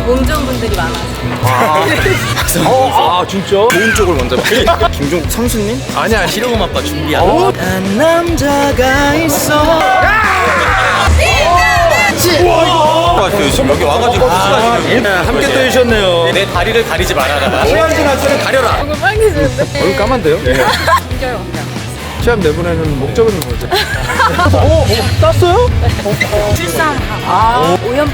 몸 좋은 분들이 많아서. 진짜? 좋은 쪽을 먼저 김종국 선수님? 아니야, 실용 아빠 준비하고. 한 남자가 있어. 지금 여기 와가지고 함께 떠주셨네요. 내 다리를 가리지 말아라. 최한진 아저씨를 가려라. 얼굴 빨개지는데? 얼굴 까만데요? 네. 진짜요? 시합 내보내는 목적은 뭐죠? 땄어요? 출산하고. 오염.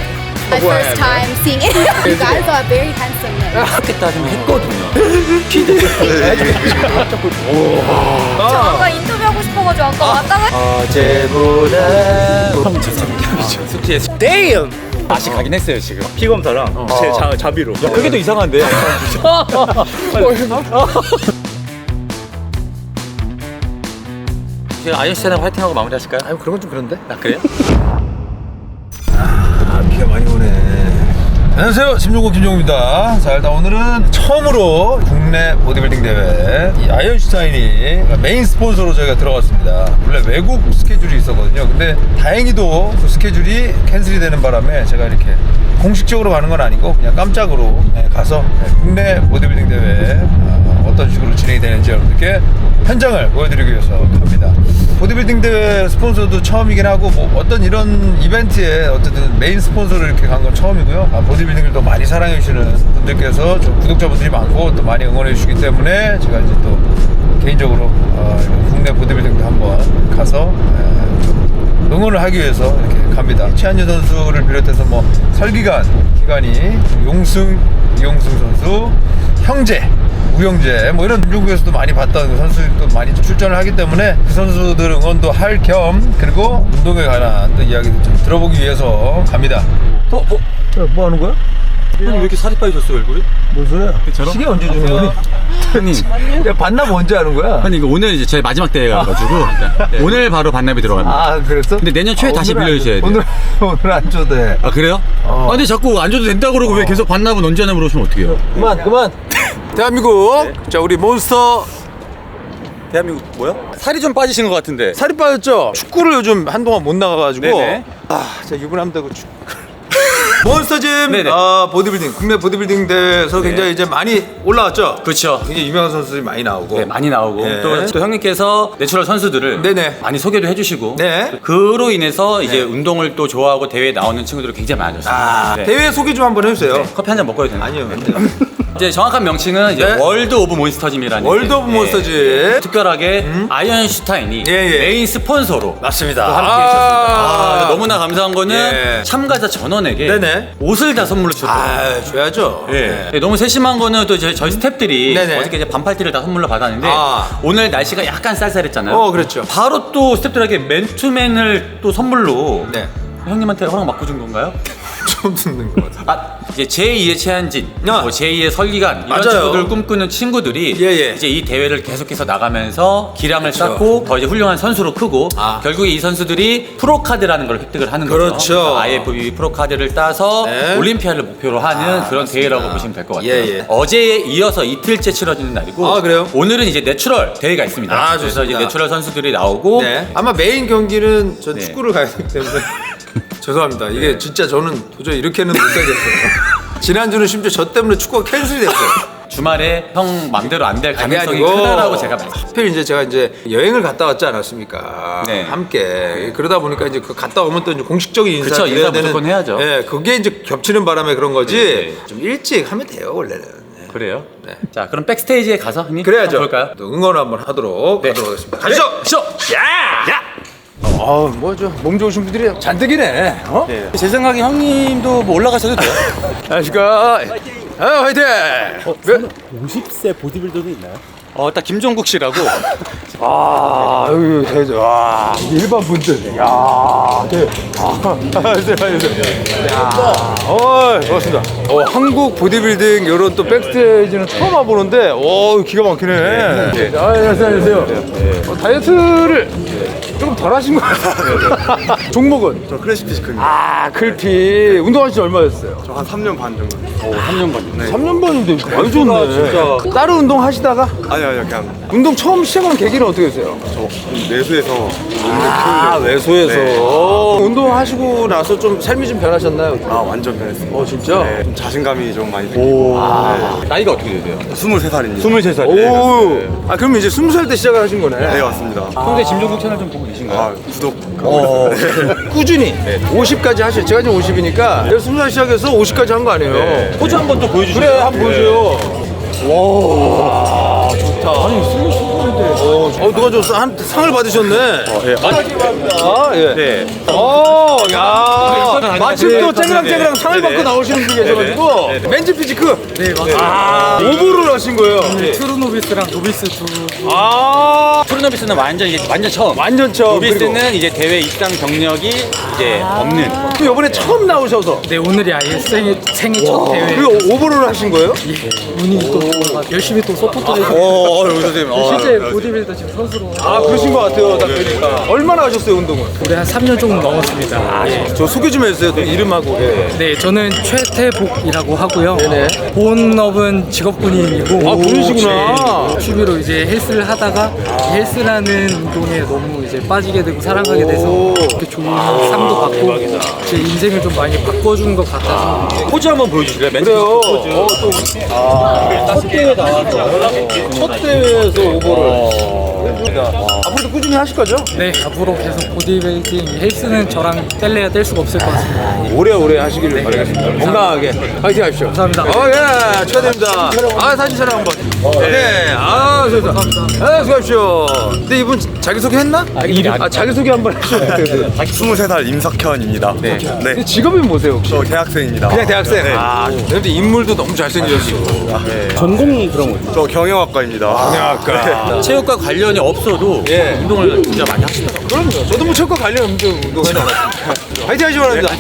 My first time seeing it. You guys are very handsome men. 그렇게 따지면 했거든요. 저 아까 인터뷰하고 싶어가지고 아까 왔다가. 어제보다 숙제에서 damn! 다시 가긴 했어요, 지금. 피검사랑 제 자비로. 그게 더 이상한데. 제가 아이언슈타인하고 화이팅하고 마무리하실까요? 아유 그런 건 좀 그런데? 아, 그래요? 비가 많이 오네. 안녕하세요, 심종국 김종국입니다. 자, 일단 오늘은 처음으로 국내 보디빌딩 대회 이 아이언슈타인이 메인 스폰서로 저희가 들어갔습니다. 원래 외국 스케줄이 있었거든요. 근데 다행히도 그 스케줄이 캔슬이 되는 바람에 제가 이렇게 공식적으로 가는 건 아니고 그냥 깜짝으로 가서 국내 보디빌딩 대회 어떤 식으로 진행이 되는지 여러분들께 현장을 보여드리기 위해서 갑니다. 보디빌딩 대회 스폰서도 처음이긴 하고 뭐 어떤 이런 이벤트에 어쨌든 메인 스폰서로 이렇게 간 건 처음이고요. 보디빌딩을 또 많이 사랑해 주시는 분들께서 좀 구독자분들이 많고 또 많이 응원해 주시기 때문에 제가 이제 또 개인적으로 국내 보디빌딩도 한번 가서 좀 응원을 하기 위해서 이렇게 갑니다. 최한진 선수를 비롯해서 뭐 설기관, 기관이 용승, 이용승 선수, 형제, 우영재 뭐 이런 중국에서도 많이 봤던 선수들도 많이 출전을 하기 때문에 그 선수들 응원도 할 겸 그리고 운동에 관한 또 이야기도 좀 들어보기 위해서 갑니다. 뭐 하는 거야? 형님 왜 이렇게 살이 빠지셨어요, 얼굴이? 뭔 소리야? 시계 언제 주는 거니? 형님. 야, 반납 언제 하는 거야? 아니, 이거 오늘 이제 저희 마지막 대회가가지고 오늘 바로 반납이 들어갑니다. 아, 그랬어? 근데 내년 초에 다시 빌려주셔야 돼요. 오늘 안 줘도 돼. 아, 그래요? 아, 근데 자꾸 안 줘도 된다 그러고 왜 계속 반납은 언제 하냐 물어보시면 어떡해요? 그만. 대한민국. 자, 우리 몬스터. 대한민국 뭐야? 살이 좀 빠지신 것 같은데. 살이 빠졌죠? 축구를 요즘 한동안 못 나가가지고. 네네. 자, 유부남다고 축구. 몬스터짐 네네. 보디빌딩 국내 보디빌딩 대회에서 굉장히 이제 많이 올라왔죠. 그렇죠. 굉장히 유명한 선수들이 많이 나오고. 네, 많이 나오고 네. 또 형님께서 내추럴 선수들을 네네. 많이 소개도 해주시고 네. 그로 인해서 이제 네. 운동을 또 좋아하고 대회에 나오는 친구들이 굉장히 많아졌습니다. 네. 대회 소개 좀 한번 해주세요. 커피 한 잔 먹고 해도 되나요? 아니요. 이제 정확한 명칭은 이제 네. 월드 오브 몬스터짐이라는 월드 오브 몬스터짐. 특별하게 아이언슈타인이 예, 예. 메인 스폰서로 맞습니다. 또 함께 해주셨습니다. 너무나 감사한 거는 예. 참가자 전원에게 네네. 옷을 다 선물로 주셨거든요. 줘야죠. 네, 너무 세심한 거는 또 저희 스태프들이 네네. 어저께 이제 반팔티를 다 선물로 받았는데 아. 오늘 날씨가 약간 쌀쌀했잖아요. 그렇죠. 바로 또 스태프들에게 맨투맨을 또 선물로 네. 형님한테 허락 받고 준 건가요? 처음 듣는 것 같아요. 아, 이제 제2의 최한진, 아. 뭐 제2의 설기관 이런 맞아요. 친구들 꿈꾸는 친구들이 예, 예. 이제 이 대회를 계속해서 나가면서 기량을 그렇죠. 쌓고 더 이제 훌륭한 선수로 크고 아. 결국에 이 선수들이 프로카드라는 걸 획득을 하는 그렇죠. 거죠. IFBB 프로카드를 따서 네. 올림피아를 목표로 하는 그런 맞습니다. 대회라고 보시면 될 것 같아요. 예, 예. 어제에 이어서 이틀째 치러지는 날이고 아, 그래요? 오늘은 이제 내추럴 대회가 있습니다. 아, 그래서 좋습니다. 이제 내추럴 선수들이 나오고 네. 아마 메인 경기는 전 네. 축구를 가야 되기 때문에 죄송합니다. 이게 진짜 저는 도저히 이렇게는 못 가겠어요. 지난주는 심지어 저 때문에 축구가 캔슬이 됐어요. 주말에 형 맘대로 안 될 그게 가능성이 아니고 크다라고 제가 말했어요. 하필 이제 제가 이제 여행을 갔다 왔지 않았습니까? 네. 함께 그러다 보니까 이제 그 갔다 오면 또 이제 공식적인 인사를 그쵸, 드려야 인사 무조건 해야죠. 예, 그게 이제 겹치는 바람에 그런 거지. 네. 좀 일찍 하면 돼요 원래는. 네. 그래요? 네. 자, 그럼 백스테이지에 가서 형님 그래야죠. 한번 볼까요? 또 응원을 한번 하도록 네. 하겠습니다. 가시죠. 쇼! 야! 뭐죠? 몸 좋으신 분들이 잔뜩이네. 제 생각에 형님도 뭐 올라가셔도 돼요. 안녕하십니까. 화이팅! 50세 보디빌더도 있나요? 딱 김종국 씨라고. 여기 대죠. 와, 일반 분들. 야, 네. 반갑습니다. 한국 보디빌딩 이런 또 백스테이지는 처음 와보는데, 기가 막히네. 네. 안녕하세요. 다이어트를 조금 덜 하신 것 같아요. 종목은? 저 클래식 피지컬입니다. 클피. 운동하신 지 얼마 됐어요? 저 한 3년 반 정도. 3년 반.3년 반인데 많이 좋네. 진짜. 다른 운동 하시다가? 아니요, 그냥 운동 처음 시작한 계기는 어떻게 되세요? 저 내수에서 외소에서 네. 운동하시고 나서 좀 삶이 좀 변하셨나요? 완전 변했습니다. 진짜? 네, 좀 자신감이 좀 많이 생기고. 나이가 어떻게 되세요? 23살입니다. 23살. 오. 그럼 이제 20살 때 시작을 하신 거네. 네, 맞습니다. 평소에 짐종국 채널 좀 보고 계신가요? 구독하고 있습니다. 꾸준히 50까지 하실. 제가 지금 50이니까 20살 시작해서 50까지 한 거 아니에요? 포즈 한번 또 보여주시죠. 그래, 한번 보여줘요. 와, 좋다. 아니, 스물스물인데. 누가 저 상을 받으셨네. 예. 축하드립니다. 예. 네. 야, 마침 또 쨍랑쨍랑 상을 받고 나오시는 분이 계셔가지고. 맨즈 피지크. 네, 맞습니다. 오버를 하신 거예요. 트루노비스랑 노비스 두. 트루노비스는 완전 처음. 완전 처음. 노비스는 이제 대회 입상 경력이 이제 없는. 또 이번에 처음 나오셔서. 네, 오늘이 아예 생애 첫 대회. 그리고 오버를 하신 거예요? 운이 또 열심히 또 서포트를 해서 여기 선생님. 실제 보디빌더 지금 선수로 그러신 것 같아요. 딱 보니까. 얼마나 하셨어요, 운동을? 올해 한 3년 조금 넘었습니다. 저 소개 좀 해주세요. 이름하고. 네, 저는 최태복이라고 하고요. 네네. 본업은 직업군인이고. 군인이시구나. 네, 취미로 이제 헬스를 하다가 헬스라는 운동에 너무 이제 빠지게 되고 사랑하게 돼서 이렇게 좋은 상도 받고 제 인생을 좀 많이 바꿔준 것 같아서. 포즈 한번 보여주실래요? 멘트 그래요. 포즈. 첫 대회 나와서 첫 대회에서 오버를. 앞으로도 꾸준히 하실 거죠? 네, 앞으로 계속 보디빌딩 헬스는 저랑 뗄래야 뗄 수가 없을 것 같습니다. 오래오래 하시기를 바라겠습니다. 건강하게 파이팅 하십시오. 감사합니다. 예, 축하드립니다. 사진 촬영 한번. 네, 감사합니다. 수고하십시오. 근데 이분 자기소개 했나? 자기소개 한번 해주세요. 23살 임석현입니다. 네. 근데 직업이 뭐세요, 혹시? 저 대학생입니다. 그냥 대학생? 네. 근데 인물도 너무 잘생기셨고. 전공이 그런 거죠? 저 경영학과입니다. 경영학과. 체육과 관련이 없어도 예. 운동을 진짜 많이 하시더라고요. 그럼요. 저도 뭐 체육과 관련 운동하지 않았습니다. 파이팅 하시기 바랍니다.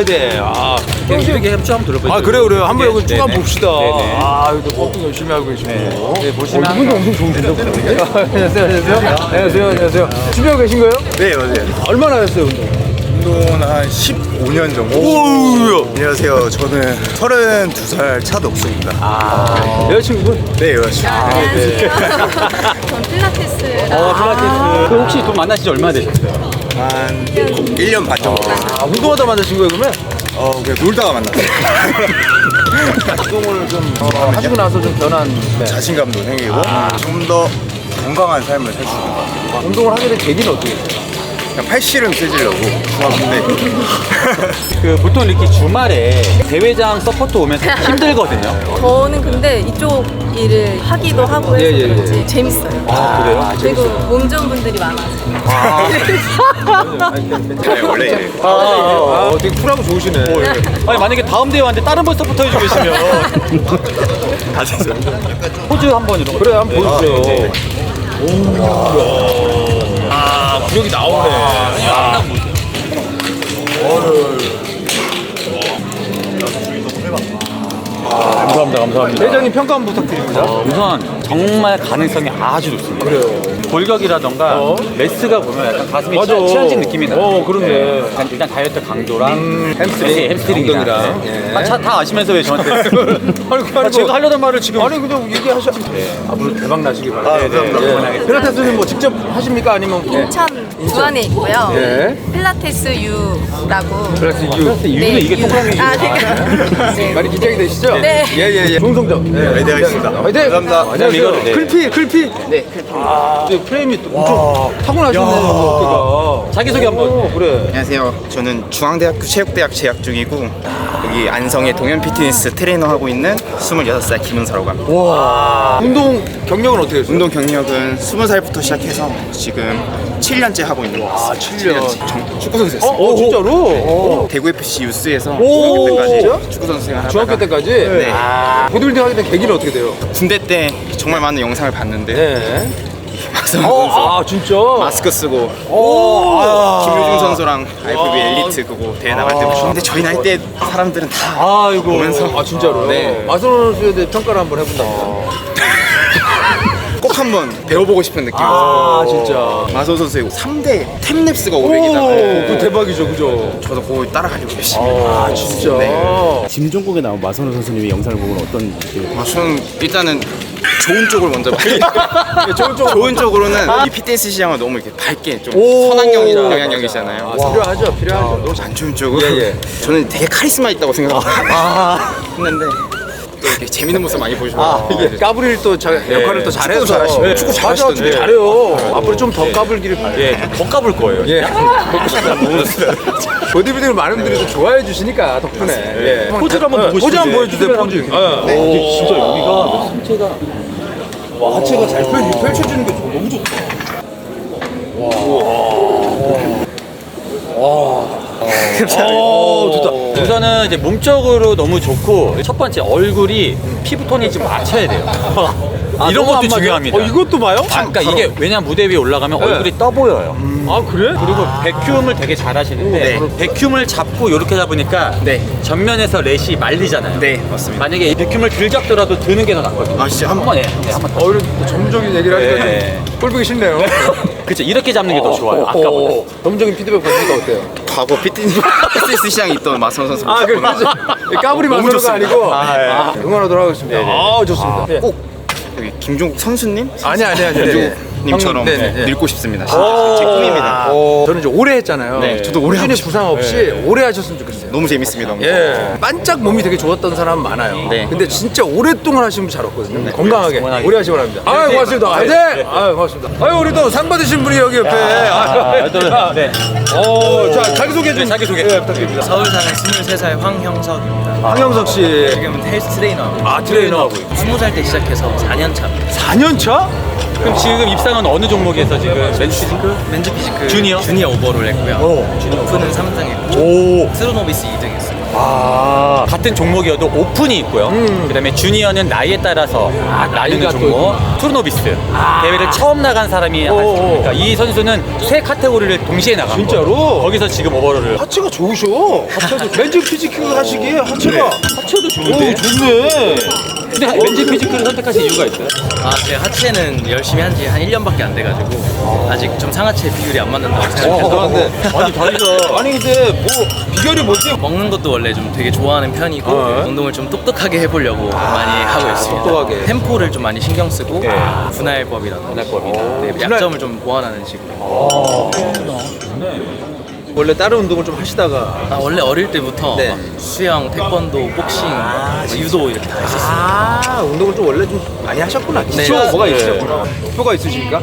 네. 이렇게 협조 한번 들어보세요. 그래요. 한번 여기 쭉 한번 봅시다. 네네. 이거 펌핑 열심히 하고 계시고. 네, 보시면 이분도 엄청 좋으신데? 안녕하세요. 준비하고 계신 거예요? 네, 맞아요. 얼마나 하셨어요, 운동? 운동은 한 15년 정도. 오우야. 안녕하세요. 저는 32살 차덕수입니다. 여자친구분? 네, 여자친구. 전 필라테스. 필라테스. 그 혹시 돈 만나신 지 얼마나 되셨어요? 한 1년 반 정도. 운동하다 만나신 거예요, 그러면? 그냥 놀다가 만났어요. 운동을 좀 하시고 나서 좀 변한. 자신감도 생기고 좀 더 건강한 삶을 살 수 있는 것 같아요. 운동을 하게 된 계기는 어떻게 됐어요? 그냥 팔씨름 찢으려고 중학교인데 그 보통 이렇게 주말에 대회장 서포트 오면 힘들거든요. 저는 근데 이쪽 일을 하기도 하고 해서 예. 그런지 재밌어요. 그래요? 그리고 몸 좋은 분들이 많아서. 원래 이래요. 되게 쿨하고 좋으시네. 아니 만약에 다음 대회 왔는데 다른 분 서포터 해주고 계시면 다 됐어요. 포즈 한번 이런 거. 그래, 한번 보여주세요. 구력이 나오네. 감사합니다. 회장님 평가 한번 부탁드립니다. 우선 정말 가능성이 아주 좋습니다. 그래요. 골격이라던가 레스가 보면 약간 가슴이 치어진 느낌이 나요. 그러네. 일단 다이어트 강도랑 햄스트링, 햄스트링이랑 엉덩이랑. 예. 다 아시면서 왜 저한테 아니, 제가 하려던 말을 지금 그냥 얘기하셔. 앞으로 대박 나시길 바랍니다. 감사합니다. 필라테스는 뭐 직접 하십니까? 아니면 인천 주안에 있고요. 예. 필라테스 U라고. 필라테스 이유는 이게 동그라미 그러니까. 네. 많이 긴장이 되시죠? 네. 예. 좋은 성적. 화이팅 하겠습니다. 화이팅! 감사합니다. 안녕하세요. 네. 클피? 네, 클피. 프레임이 또 엄청 타고나셨네, 어깨가. 자기소개 한번. 그래. 안녕하세요. 저는 중앙대학교 체육대학 재학 중이고 여기 안성의 동현 피트니스 트레이너 하고 있는 26살 김은서라고 합니다. 와. 운동 경력은 어떻게 되세요? 운동 경력은 20살부터 시작해서 지금 7년째 하고 있는 것 같습니다. 7년. 축구 선수 했어. 진짜로? 대구 FC 유스에서 오, 중학교 때까지 진짜? 축구 선수 생활 중학교 하다가 때까지? 네. 보디빌딩 하게 된 계기는 어떻게 돼요? 군대 때 정말 많은 영상을 봤는데 네. 박성훈 선수 진짜? 마스크 쓰고 김효중 선수랑 IFB 엘리트 그거 대회 나갈 때 보시고 근데 저희 나이 때 사람들은 다 보면서 진짜로? 네. 마선호 선수에 대해 평가를 한번 해본답니다. 꼭 한번 배워보고 싶은 느낌이었어요. 아 진짜. 마소 선수의 3대 템랩스가 500이잖아요. 그 대박이죠, 그죠? 저도 그거 따라가려고 열심히. 아 진짜. 김종국에 나온 마선호 선수님의 영상을 보고는 어떤 저는 일단은 좋은 쪽을 먼저 많이 좋은 쪽으로는 이 피트니스 시장은 너무 이렇게 밝게 좀 선한경이잖아요. 필요하죠, 필요하죠. 안 좋은 쪽은 예. 저는 되게 카리스마 있다고 생각하고 했는데 또 이렇게 재밌는 모습 많이 보여주고 이게 까불일 또 역할을 또 잘해서 잘하시고 축구 잘하시던데. 축구 잘해요. 앞으로 좀 더 까불기를 바래요. 예, 더 까불 거예요. 예. 보디빌딩을 많은 분들이 좀 좋아해 주시니까 덕분에. 예. 포즈를 한번 보고 포즈 한번 싶은데. 보여주세요, 포즈. 근데 진짜 여기가 상체가 와, 하체가 잘 펼쳐지는 게 너무 좋다. 좋다. 우선은 이제 몸적으로 너무 좋고 첫 번째 얼굴이 피부톤이 좀 맞춰야 돼요. 이런 것도 중요합니다. 이것도 봐요? 그러니까 이게 왜냐면 무대 위에 올라가면 얼굴이 떠 보여요. 아, 그래? 그리고 백큐음을 되게 잘 하시는데 백큐음을 잡고 이렇게 잡으니까 전면에서 렛이 말리잖아요. 네, 맞습니다. 만약에 이 백큐음을 들 잡더라도 드는 게 더 낫거든요. 아, 진짜 한번 한번 더. 이런 전문적인 얘기를 하니까 네. 좀 꼴보기 싫네요. 그렇죠. 이렇게 잡는 게 더 좋아요. 아까보다. 전문적인 피드백 받으니까 어때요? 과거 피트니스 시장에 있던 마선 선수 아, 그렇죠. 까불이 너무 만으로가 좋습니다. 아니고 응원하도록 하겠습니다. 아, 좋습니다. 꼭 여기 김종국 선수님? 아니. 님처럼 네네. 늙고 싶습니다. 진짜 제 꿈입니다. 저는 이제 오래 했잖아요. 네, 저도 오래 꾸준히 하고 부상 없이 오래 하셨으면 좋겠어요. 너무 재밌습니다. 예, 반짝 몸이 되게 좋았던 사람 많아요. 네. 근데 진짜 오랫동안 하시는 분 잘 없거든요. 건강하게 오래 하시기 바랍니다. 아, 고맙습니다. 네. 아, 고맙습니다. 아유, 우리 또 상 받으신 분이 여기 옆에. 네. 자, 자기 소개 좀 자기소개. 부탁드립니다. 서울 사는 23살 황형석입니다. 황영석 씨. 지금은 헬스 트레이너. 트레이너. 20살 때 시작해서 4년 차. 4년 차? 그럼 지금 입상은 어느 종목에서 지금 멘스 피지크? 맨즈 피지크 주니어? 오버롤 했고요. 오픈은 3등 했고. 스루노비스 2등 했어요. 같은 종목이어도 오픈이 있고요. 그다음에 주니어는 나이에 따라서 나뉘는 종목. 투르노비스 대회를 처음 나간 사람이 그러니까 이 선수는 세 카테고리를 동시에 나간 거예요. 진짜로? 거기서 지금 오버롤을 하체가 좋으셔. 하체도 맨즈 피지크 하시기에 하체가. 하체도 좋은데. 좋네. 근데 맨즈 피지크를 선택하신 이유가 있어요? 제가 하체는 열심히 한 지 한 1년밖에 안 돼가지고 아직 좀 상하체 비율이 안 맞는다고 생각해서 아니, 다리가. 아니, 근데 뭐, 비결이 뭐지? 먹는 것도 원래 좀 되게 좋아하는 편이고 운동을 좀 똑똑하게 해보려고 많이 하고 있습니다. 똑똑하게. 템포를 좀 많이 신경 쓰고 분할법이라든지 약점을 좀 보완하는 식으로. 원래 다른 운동을 좀 하시다가. 원래 어릴 때부터 네. 막 수영, 태권도, 복싱, 유도 이렇게 다 했었어요. 운동을 좀 원래 좀 많이 하셨구나. 네. 뭐가 있으셨구나. 목표가 있으십니까?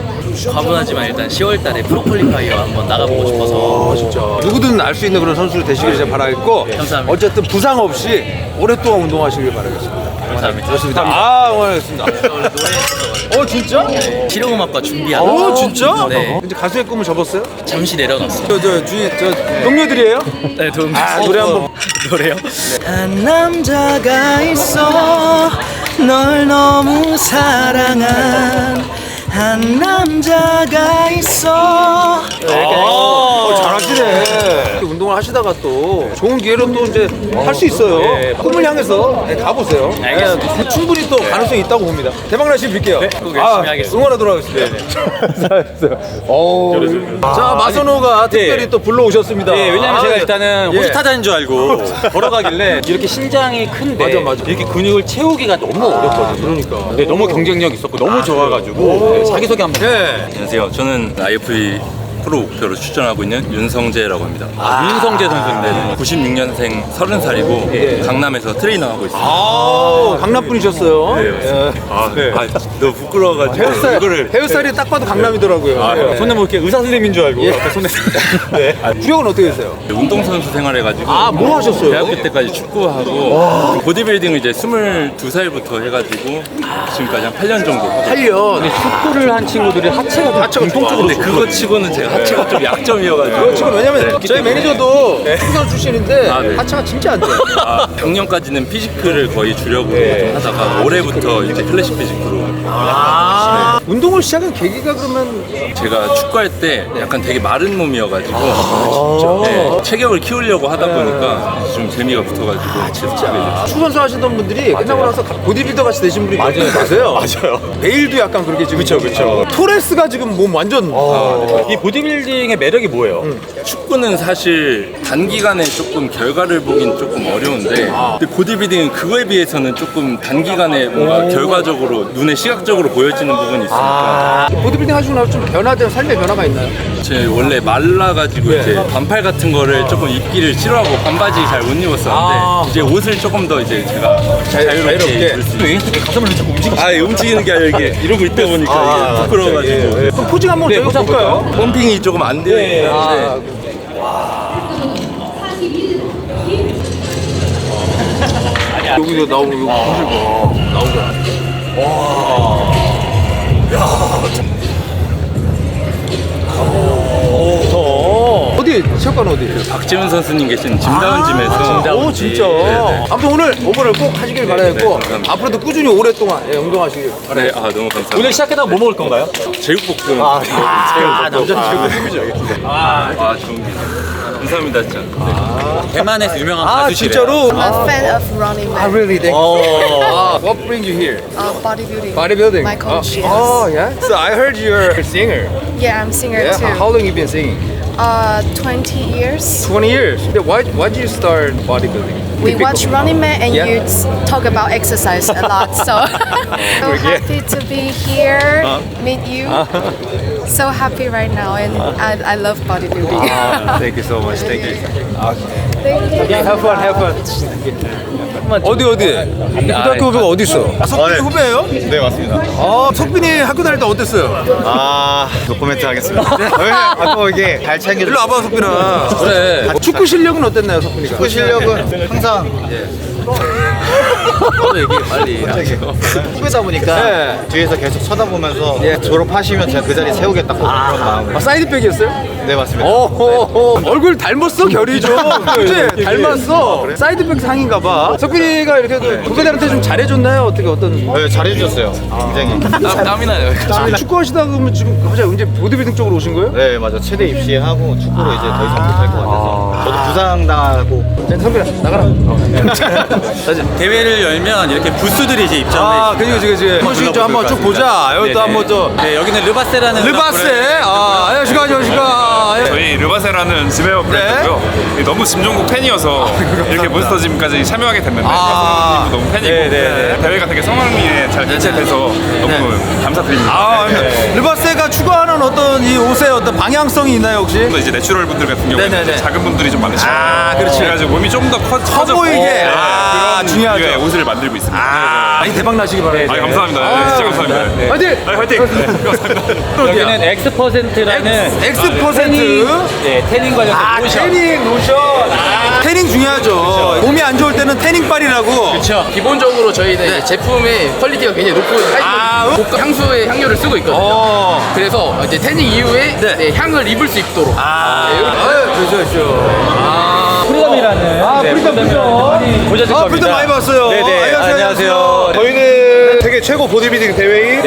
과분하지만 일단 10월 달에 프로퀄리파이어 한번 나가보고 싶어서. 진짜. 누구든 알 수 있는 그런 선수를 되시길 제가 바라겠고. 감사합니다. 어쨌든 부상 없이 오랫동안 운동하시길 바라겠습니다. 감사합니다. 좋습니다. 응원하겠습니다. 진짜? 실용음악과 준비하다가 진짜? 네. 이제 가수의 꿈을 접었어요? 잠시 내려놨어요. 저 동료들이에요? 네, 동 노래 한번. 노래요? 한 남자가 있어 널 너무 사랑한 한 남자가 있어. 잘하시네. 운동을 하시다가 또 좋은 기회로 또 이제 할 수 있어요. 꿈을 향해서 가보세요. 알겠습니다. 충분히 또 가능성이 있다고 봅니다. 대박나시 빌게요. 꼭 열심히 하겠습니다. 응원하도록 하겠습니다. 자, 마선호가 특별히 또 불러오셨습니다. 네, 왜냐면 제가 일단은 예. 호스타자인 줄 알고 걸어가길래 이렇게 신장이 큰데 맞아. 이렇게 근육을 채우기가 너무 어렵거든요. 그러니까. 근데 너무 경쟁력 있었고 너무 좋아가지고 네, 자기소개 한번. 네. 안녕하세요. 저는 IFE 프로 목표로 출전하고 있는 윤성재라고 합니다. 윤성재 선수인데 96년생 30살이고 강남에서 트레이너하고 있습니다. 강남 분이셨어요. 너무 부끄러워가지고 헤어스타일이 딱 봐도 강남이더라고요. 네. 손에 뭐 이렇게 의사 선생님인 줄 알고 앞에 손에 구력은 어떻게 되세요? 운동선수 생활해가지고 뭐 하셨어요? 대학교 때까지 축구하고 보디빌딩을 이제 22살부터 해가지고 지금까지 한 8년 정도. 8년. 축구를 한 친구들이 하체가 공통적으로 근데 그거 치고는 제가 하체가 좀 약점이어가지고. 지금 왜냐면 저희 매니저도 축구선 출신인데 아, 네. 하체가 진짜 안 돼요. 작년까지는 피지크를 거의 주력으로 좀 하다가 올해부터 이제 클래식 피지크로. 운동을 시작한 계기가 그러면 제가 축구할 때 약간 되게 마른 몸이어가지고 네, 체격을 키우려고 하다 보니까 좀 재미가 붙어가지고 진짜 축구 선수 하시던 분들이 끝나고 나서 보디빌더 같이 되신 분이 많으세요. 맞아요. 베일도 약간 그렇게 지금. 그렇죠. 토레스가 지금 몸 완전. 이 보디빌딩의 매력이 뭐예요? 축구는 사실 단기간에 조금 결과를 보긴 조금 어려운데 근데 보디빌딩은 그거에 비해서는 조금 단기간에 뭔가 결과적으로 눈에 시각적으로 보여지는 부분이 있으니까 보디빌딩 하시고 나서 좀 변화된 삶의 변화가 있나요? 제 원래 말라가지고 이제 반팔 같은 거를 조금 입기를 싫어하고 반바지 잘 못 입었었는데 이제 옷을 조금 더 이제 제가 자유롭게 입을 수 있는 가슴을 자꾸 움직여. 움직이는 게 아니라 이게 이러고 있다 보니까 이게 부끄러워가지고 그럼 포징 한번 저희 볼까요? 펌핑이 조금 안 되어 있는데 여기서 나오고 이거 사실 뭐 나오잖아. 어디? 체육관 어디? 박지훈 선수님 계신 짐다운 짐에서 오 진짜. 아무튼 오늘 오버를 꼭 하시길 바라겠고 감사합니다. 앞으로도 꾸준히 오랫동안 운동하시길. 네, 너무 감사합니다. 오늘 시작해다가 뭐 먹을 건가요? 제육볶음 남자는 제육볶음이죠. 좋은 게 감사합니다 진짜. 대만에서 유명한 가수시래요. 진짜로? I'm a fan of Running Man. Really? Thank What brings you here? Bodybuilding. Bodybuilding. My coach. Yes. Oh yeah. So I heard you're a singer. Yeah, I'm singer Yeah. too. How long you been singing? 20 years. 20 years. Why did you start bodybuilding? We watch Running Man and Yeah. you talk about exercise a lot. So so happy to be here, meet you. So happy right now, and I love bodybuilding. Thank you so much. Thank you. Thank you. Have fun. Have fun. 어디? 고등학교 후배가 어디 있어? 석빈이 후배예요? 네, 맞습니다. 석빈이 학교 다닐 때 어땠어요? 노코멘트 하겠습니다. 또 이게 잘 챙겨줘. 일로 와봐 석빈아. 그래. 축구 실력은 어땠나요 석빈이가? 축구 실력은 항상 후배다 보니까 뒤에서 계속 쳐다보면서 졸업하시면 제가 그 자리에 세우겠다고 그런 마음으로. 사이드백이었어요? 네, 맞습니다. 얼굴 닮았어 결이 좀. 그치? 닮았어. 사이드백 상인가 봐. 석빈이가 이렇게 후배들한테 좀 잘해줬나요? 어떤? 네, 잘해주셨어요. 굉장히. 땀이 나요. 축구하시다가 그러면 지금 갑자기 언제 보디빌딩 쪽으로 오신 거예요? 네, 맞아. 최대 입시하고 축구로 이제 더 이상 못할 것 같아서. 저도 부상당하고. 석빈아 나가라. 대회를 열면 이렇게 부스들이 이제 입점돼 있어요. 그지. 한 번씩 좀 한번 쭉 보자. 여기 또 한번 또. 네, 여기는 르바세라는 르바세. 안녕하십니까. 저희 르바세라는 지배업 브랜드고요. 너무 짐종국 팬이어서 이렇게 몬스터짐까지 참여하게 됐는데 성우님도 너무 팬이고 대회가 되게 성황리에 잘 개최돼서 너무 감사드립니다. 르바세가 추구하는 어떤 이 옷의 어떤 방향성이 있나요 혹시? 또 이제 내추럴 분들 같은 경우는 이제 작은 분들이 좀 많으시고 그렇지. 그래가지고 몸이 좀 더 커져 보이게. 그런 중요하죠. 류의 옷을 만들고 있습니다. 많이 대박 나시기 바랍니다. 감사합니다. 진짜 감사합니다. 화이팅! 화이팅! 감사합니다. 여기는 X%라는 태닝 관련된 로션. 태닝 로션. 태닝 중요하죠. 몸이 안 좋을 때는 태닝빨이라고. 그렇죠. 기본적으로 저희는 제품의 퀄리티가 굉장히 높은 고가 향수의 향료를 쓰고 있거든요. 그래서 이제 태닝 이후에 향을 입을 수 있도록. 그렇죠. 프리덤이라는 프리덤 보셔줄 겁니다. 프리덤 많이 봤어요. 네네. 안녕하세요. 저희는 세계 최고 보디빌딩 대회인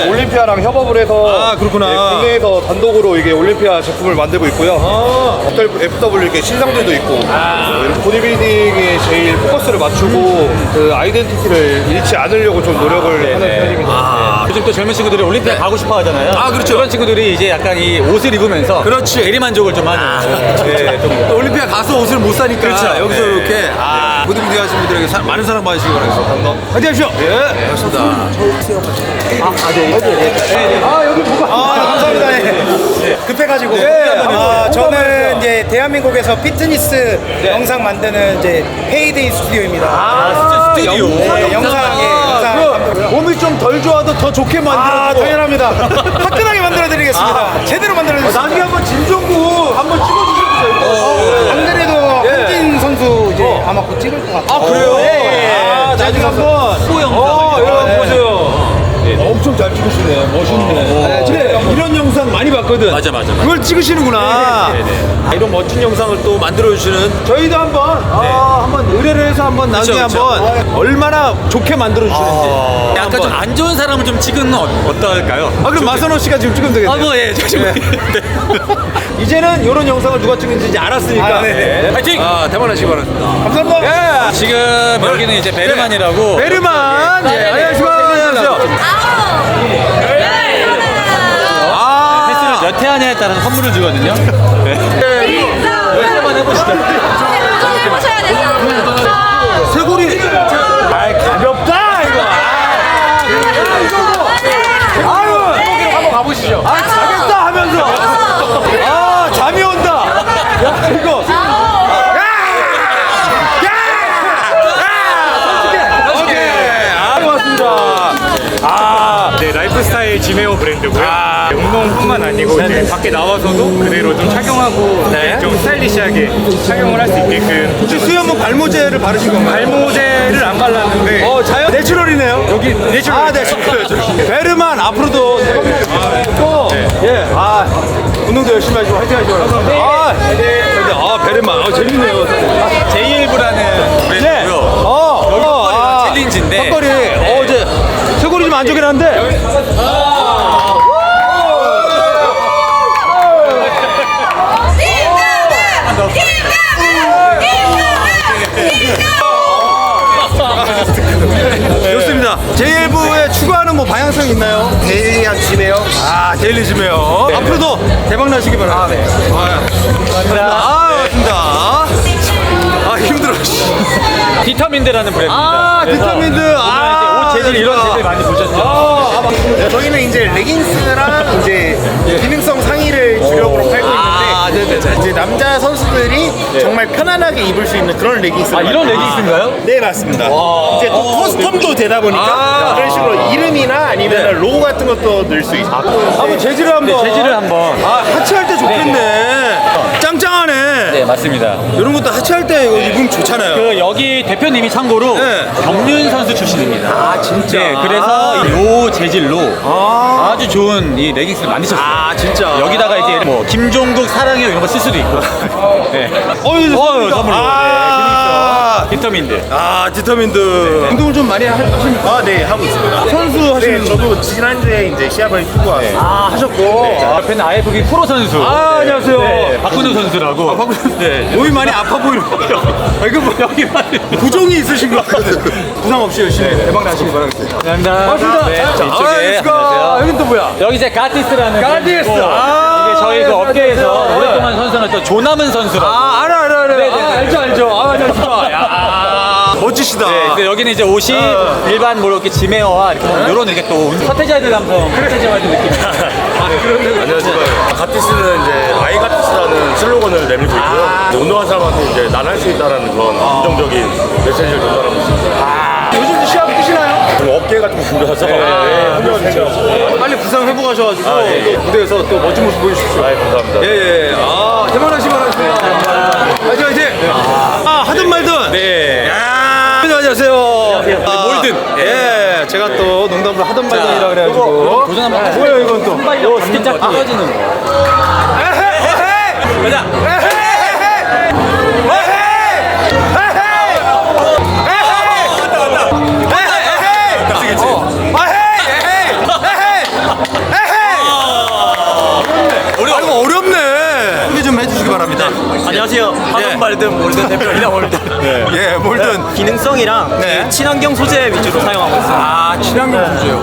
올림피아랑 협업을 해서 그렇구나. 국내에서 단독으로 이게 올림피아 제품을 만들고 있고요. FW 이렇게 신상들도 있고 이렇게 보디빌딩에 제일 포커스를 맞추고 그 아이덴티티를 잃지 않으려고 좀 노력을 하는 편입니다. 요즘 또 젊은 친구들이 올림피아 가고 싶어 하잖아요. 그렇죠. 그런 친구들이 이제 약간 이 옷을 입으면서 그렇지. 대리만족을 좀 하는. 또 올림피아 가서 옷을 못 사니까 여기서 이렇게 보디빌딩 하시는 분들에게 많은 사랑 받으시기 바라겠습니다. 화이팅 하십시오. 반갑습니다. 여기 뭐가? 감사합니다. 급해가지고 저는 이제 대한민국에서 피트니스 영상 만드는 이제 페이데이 스튜디오입니다. 스튜디오. 네, 영상 몸이 좀 덜 좋아도 더 좋게 만들어. 당연합니다. 화끈하게 만들어드리겠습니다. 제대로 만들어드리겠습니다. 나중에 한번 진종구 한번 찍어주세요. 안 그래도 한진 선수 이제 아마 곧 찍을 것 같아요. 그래요? 나중에 한번 소 영상. 이거 한번 보세요. 엄청 잘 찍으시네. 멋있네. 이런 영상 많이 봤거든요. 봤거든. 맞아. 그걸 찍으시는구나. 이런 멋진 영상을 또 만들어주시는 저희도 한번 의뢰를 해서 한번 나중에 그쵸. 한번 얼마나 좋게 만들어주시는지. 약간 좀 안 좋은 사람을 좀 찍은 건 어떨까요? 그럼 마선호 씨가 지금 찍으면 되겠네요. 이제는 이런 영상을 누가 찍는지 이제 알았으니까. 파이팅! 대만하시기 바랍니다. 감사합니다. 지금 여기는 이제 베르만이라고. 베르만. 안녕하세요. 횟수를 몇 회 하냐에 따라서 선물을 주거든요. 한번 해보시죠. 쇠고리. 가볍다 이거. 한번 가보시죠. 가볍다 하면서. 잠이 온다. 야 이거. 네, 라이프스타일 지메오 브랜드고요. 운동뿐만 아니고 이제 밖에 나와서도 그대로 좀 착용하고 좀 스타일리시하게 착용을 할 수 있게끔. 혹시 수염은 발모제를 바르신 건가요? 발모제를 안 발랐는데 자연 내추럴이네요. 여기 내추럴. 내추럴. 베르만 앞으로도 운동도 열심히 하시고 화이팅 하시고 바랍니다. 베르만 재밌네요. 제이일브라는 브랜드고요. 챌린지인데. 턱걸이 이제 쇠고리 좀 안 좋긴 한데. 좋습니다. 제일부에 추가하는 뭐 방향성이 있나요? 데일리한 지메요. 데일리 지메요. 앞으로도 대박 나시기 바랍니다. 반갑습니다. 힘들어. 디터민드라는 브랜드입니다. 디터민드. 옷 재질 이런 재질 많이 보셨죠? 저희는 이제 레깅스랑 이제 기능성 상의를 주력으로 팔고 있는데 이제 남자 선수들이 정말 편안하게 입을 수 있는 그런 레깅스를 이런 레깅스인가요? 네 맞습니다. 이제 또 커스텀도 되다 보니까 그런 식으로 이름이나 아니면 로고 같은 것도 넣을 수 있고. 한번 재질을 한번. 하체할 때 좋겠네. 짱짱하네. 네, 맞습니다. 이런 것도 하체할 때 이거 입으면 좋잖아요. 여기 대표님이 참고로 경륜 선수 출신입니다. 진짜. 네, 그래서 이 재질로 아주 좋은 이 레깅스를 만드셨어요. 진짜. 여기다가 이제 뭐 김종국 사랑해요 이런 거 쓸 수도 있고. 네. 선물로. 디터민드. 디터민드. 운동을 좀 많이 하십니까? 네 하고 있습니다. 선수 하시는 저도 지난주에 이제 시합을 뛰고 왔어요. 하셨고. 옆에는 IFB 프로 선수. 안녕하세요. 네, 박근우 선수라고. 네. 몸이 많이 아파 보이는 이거 뭐 여기만 부종이 있으신 것 같거든. 부상 없이 열심히 대박 나시기 바라겠습니다. 감사합니다. 반갑습니다. 네, 이쪽에. 안녕하세요. 여긴 또 뭐야? 여기 이제 가티스라는. 가티스. 이게 저희 그 업계에서 오랫동안 선수는 또 조남은 선수라고. 알아. 알죠. 아, 멋지시다. 네, 근데 여기는 이제 옷이 일반 뭐 이렇게 지메어와 이렇게 또 서태지아이들 감성, 서태지아이들 느낌. 안녕하세요. 가티스는 이제 아이가티스라는 슬로건을 내밀고 있고요. 운동한 사람한테 이제 난 할 수 있다라는 그런 긍정적인 메시지를 전달하고 있습니다. 요즘 시합 뛰시나요? 좀 어깨가 좀 굴려서 훈련 생겨서 빨리 부상 회복하셔가지고 또 무대에서 또 멋진 모습 보여주십시오. 감사합니다. 대만하시기 바랍니다. 화이팅! 하든 말든. 네. 안녕하세요. 몰든. 제가 또 농담으로 하든 말든이라 그래가지고. 도전 한번 하세요. 뭐야 이건 또? 이거 스킨 짝 떨어지는 거. 가자. 안녕하세요. 하든 말든 몰든 대표 이나 몰든. 몰든. 기능성이랑 친환경 소재 위주로 사용하고 있어요. 친환경 소재요.